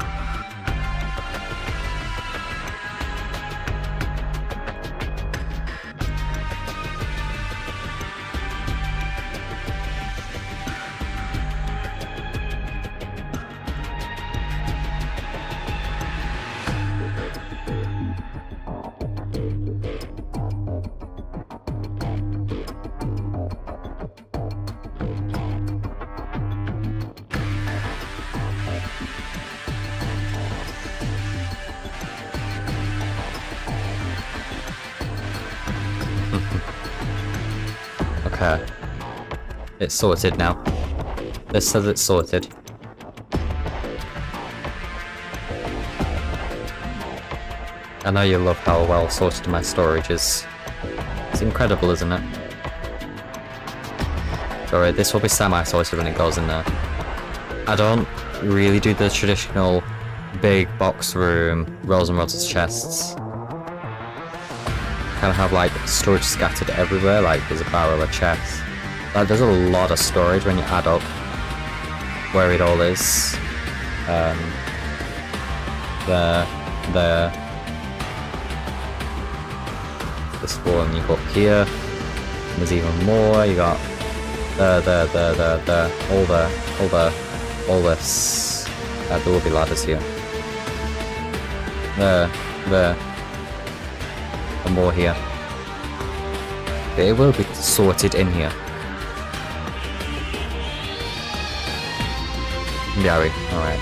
A: Okay. It's sorted now. This says it's sorted. I know you love how well sorted my storage is. It's incredible, isn't it? Alright, this will be semi-sorted when it goes in there. I don't really do the traditional big box room, rows and rows of chests. Kind of have like storage scattered everywhere, like there's a barrel of chests. Like there's a lot of storage when you add up where it all is. There. This one you go up here. And there's even more. You got there, all this. There will be ladders here. There. And more here. But it will be sorted in here. Gary, alright.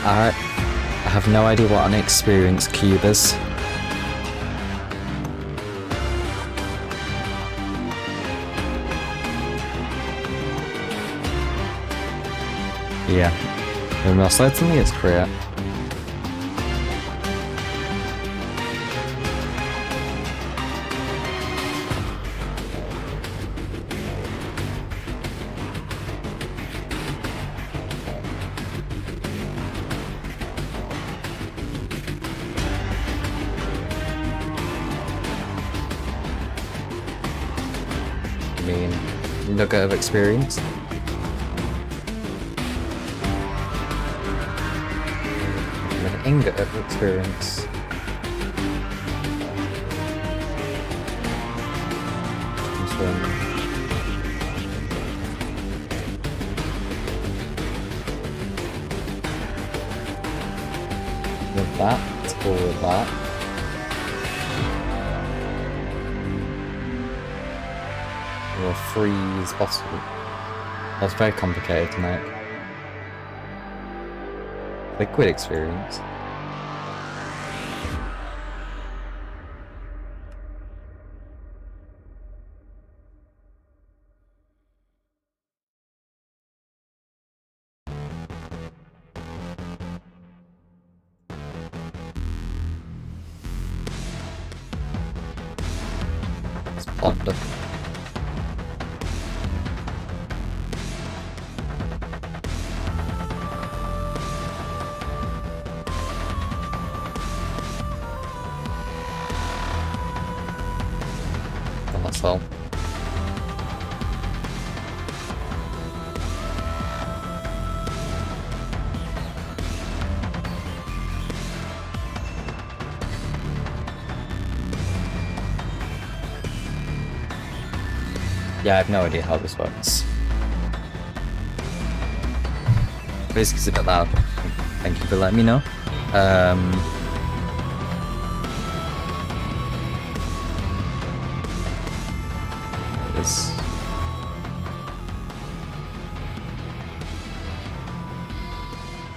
A: I have no idea what an experienced cube is. Yeah, and most certainly it's create. I mean, nugget of experience. Ingot of experience. With that, or with that. Or freeze possible. That's very complicated to make. Liquid experience. Let's ponder. That's all. Yeah, I have no idea how this works. Basically, it's a bit loud. Thank you for letting me know. This.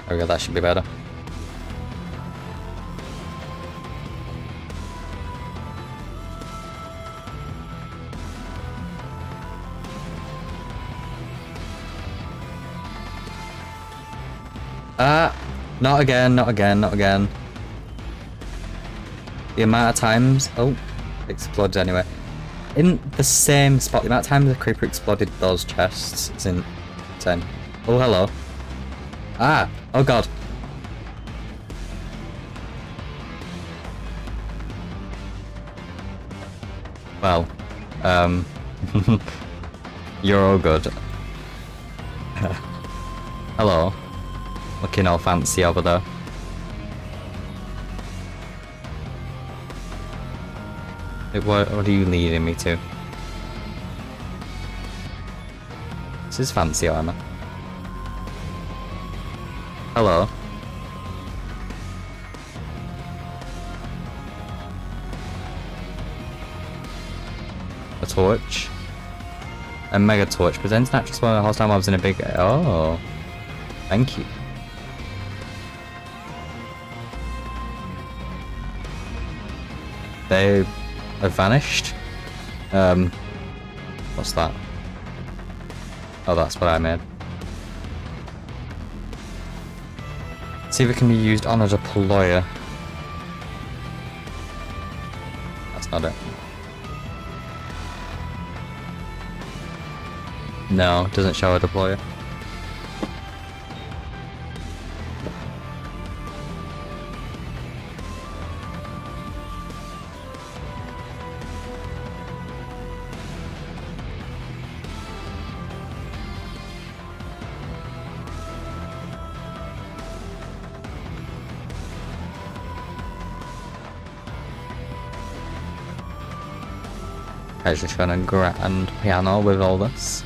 A: There we go, that should be better. Not again, not again, not again. The amount of times... Oh, it exploded anyway. In the same spot, the amount of times the creeper exploded those chests is insane. Oh, hello. Ah! Oh god. Well, you're all good. Hello. Looking all fancy over there. What are you leading me to? This is fancy armor. Hello. A torch. A mega torch presents natural spawn of hostile mobs in a big... Oh. Thank you. They have vanished. What's that? Oh, that's what I made. See if it can be used on a deployer. That's not it. No, it doesn't show a deployer. I was just trying to grand piano with all this.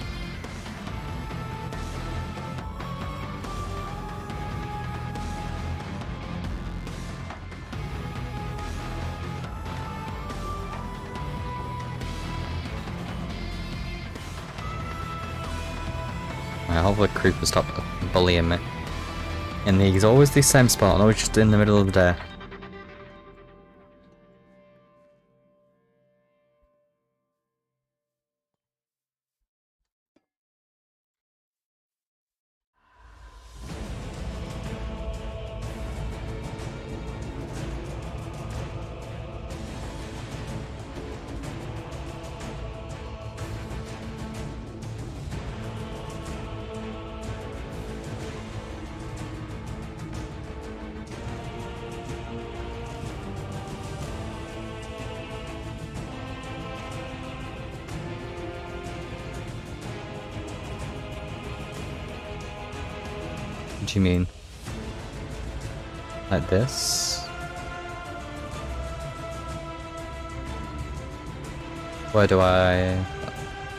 A: I hope the creeper stop bullying me. And he's always the same spot, always just in the middle of the day. What do you mean? Like this? Where do I...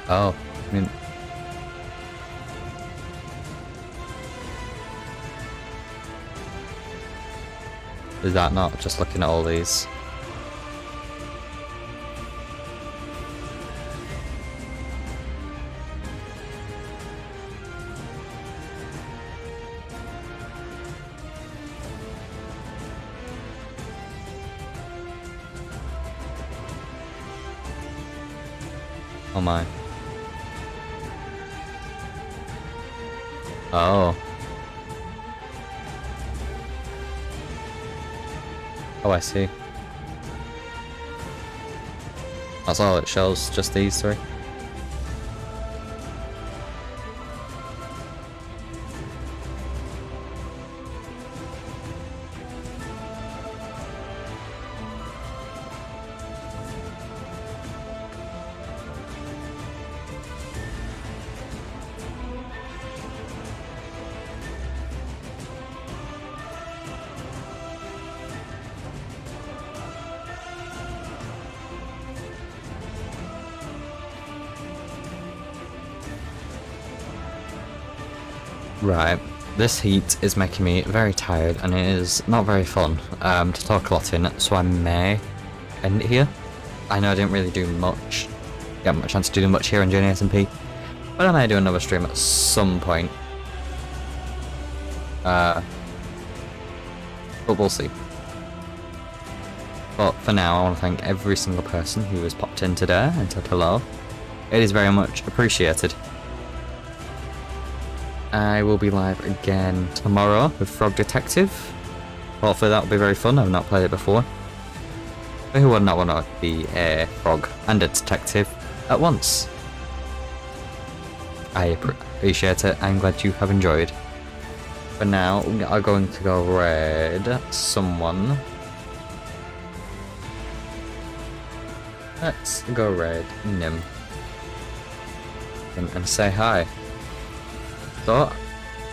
A: Oh, I mean... Is that not just looking at all these? Oh my. Oh. Oh, I see. That's all it shows, just these three. Right, this heat is making me very tired and it is not very fun to talk a lot in, so I may end it here. I know I didn't really do much, get much chance to do much here on Journey SMP, but I may do another stream at some point. But we'll see. But for now, I want to thank every single person who has popped in today and said hello. It is very much appreciated. I will be live again tomorrow with Frog Detective. Hopefully that will be very fun. I've not played it before. But who would not want to be a frog and a detective at once? I appreciate it. I'm glad you have enjoyed. For now, we are going to go raid someone. Let's go raid Nim. And say hi. So,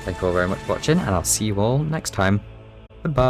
A: thank you all very much for watching, and I'll see you all next time. Goodbye.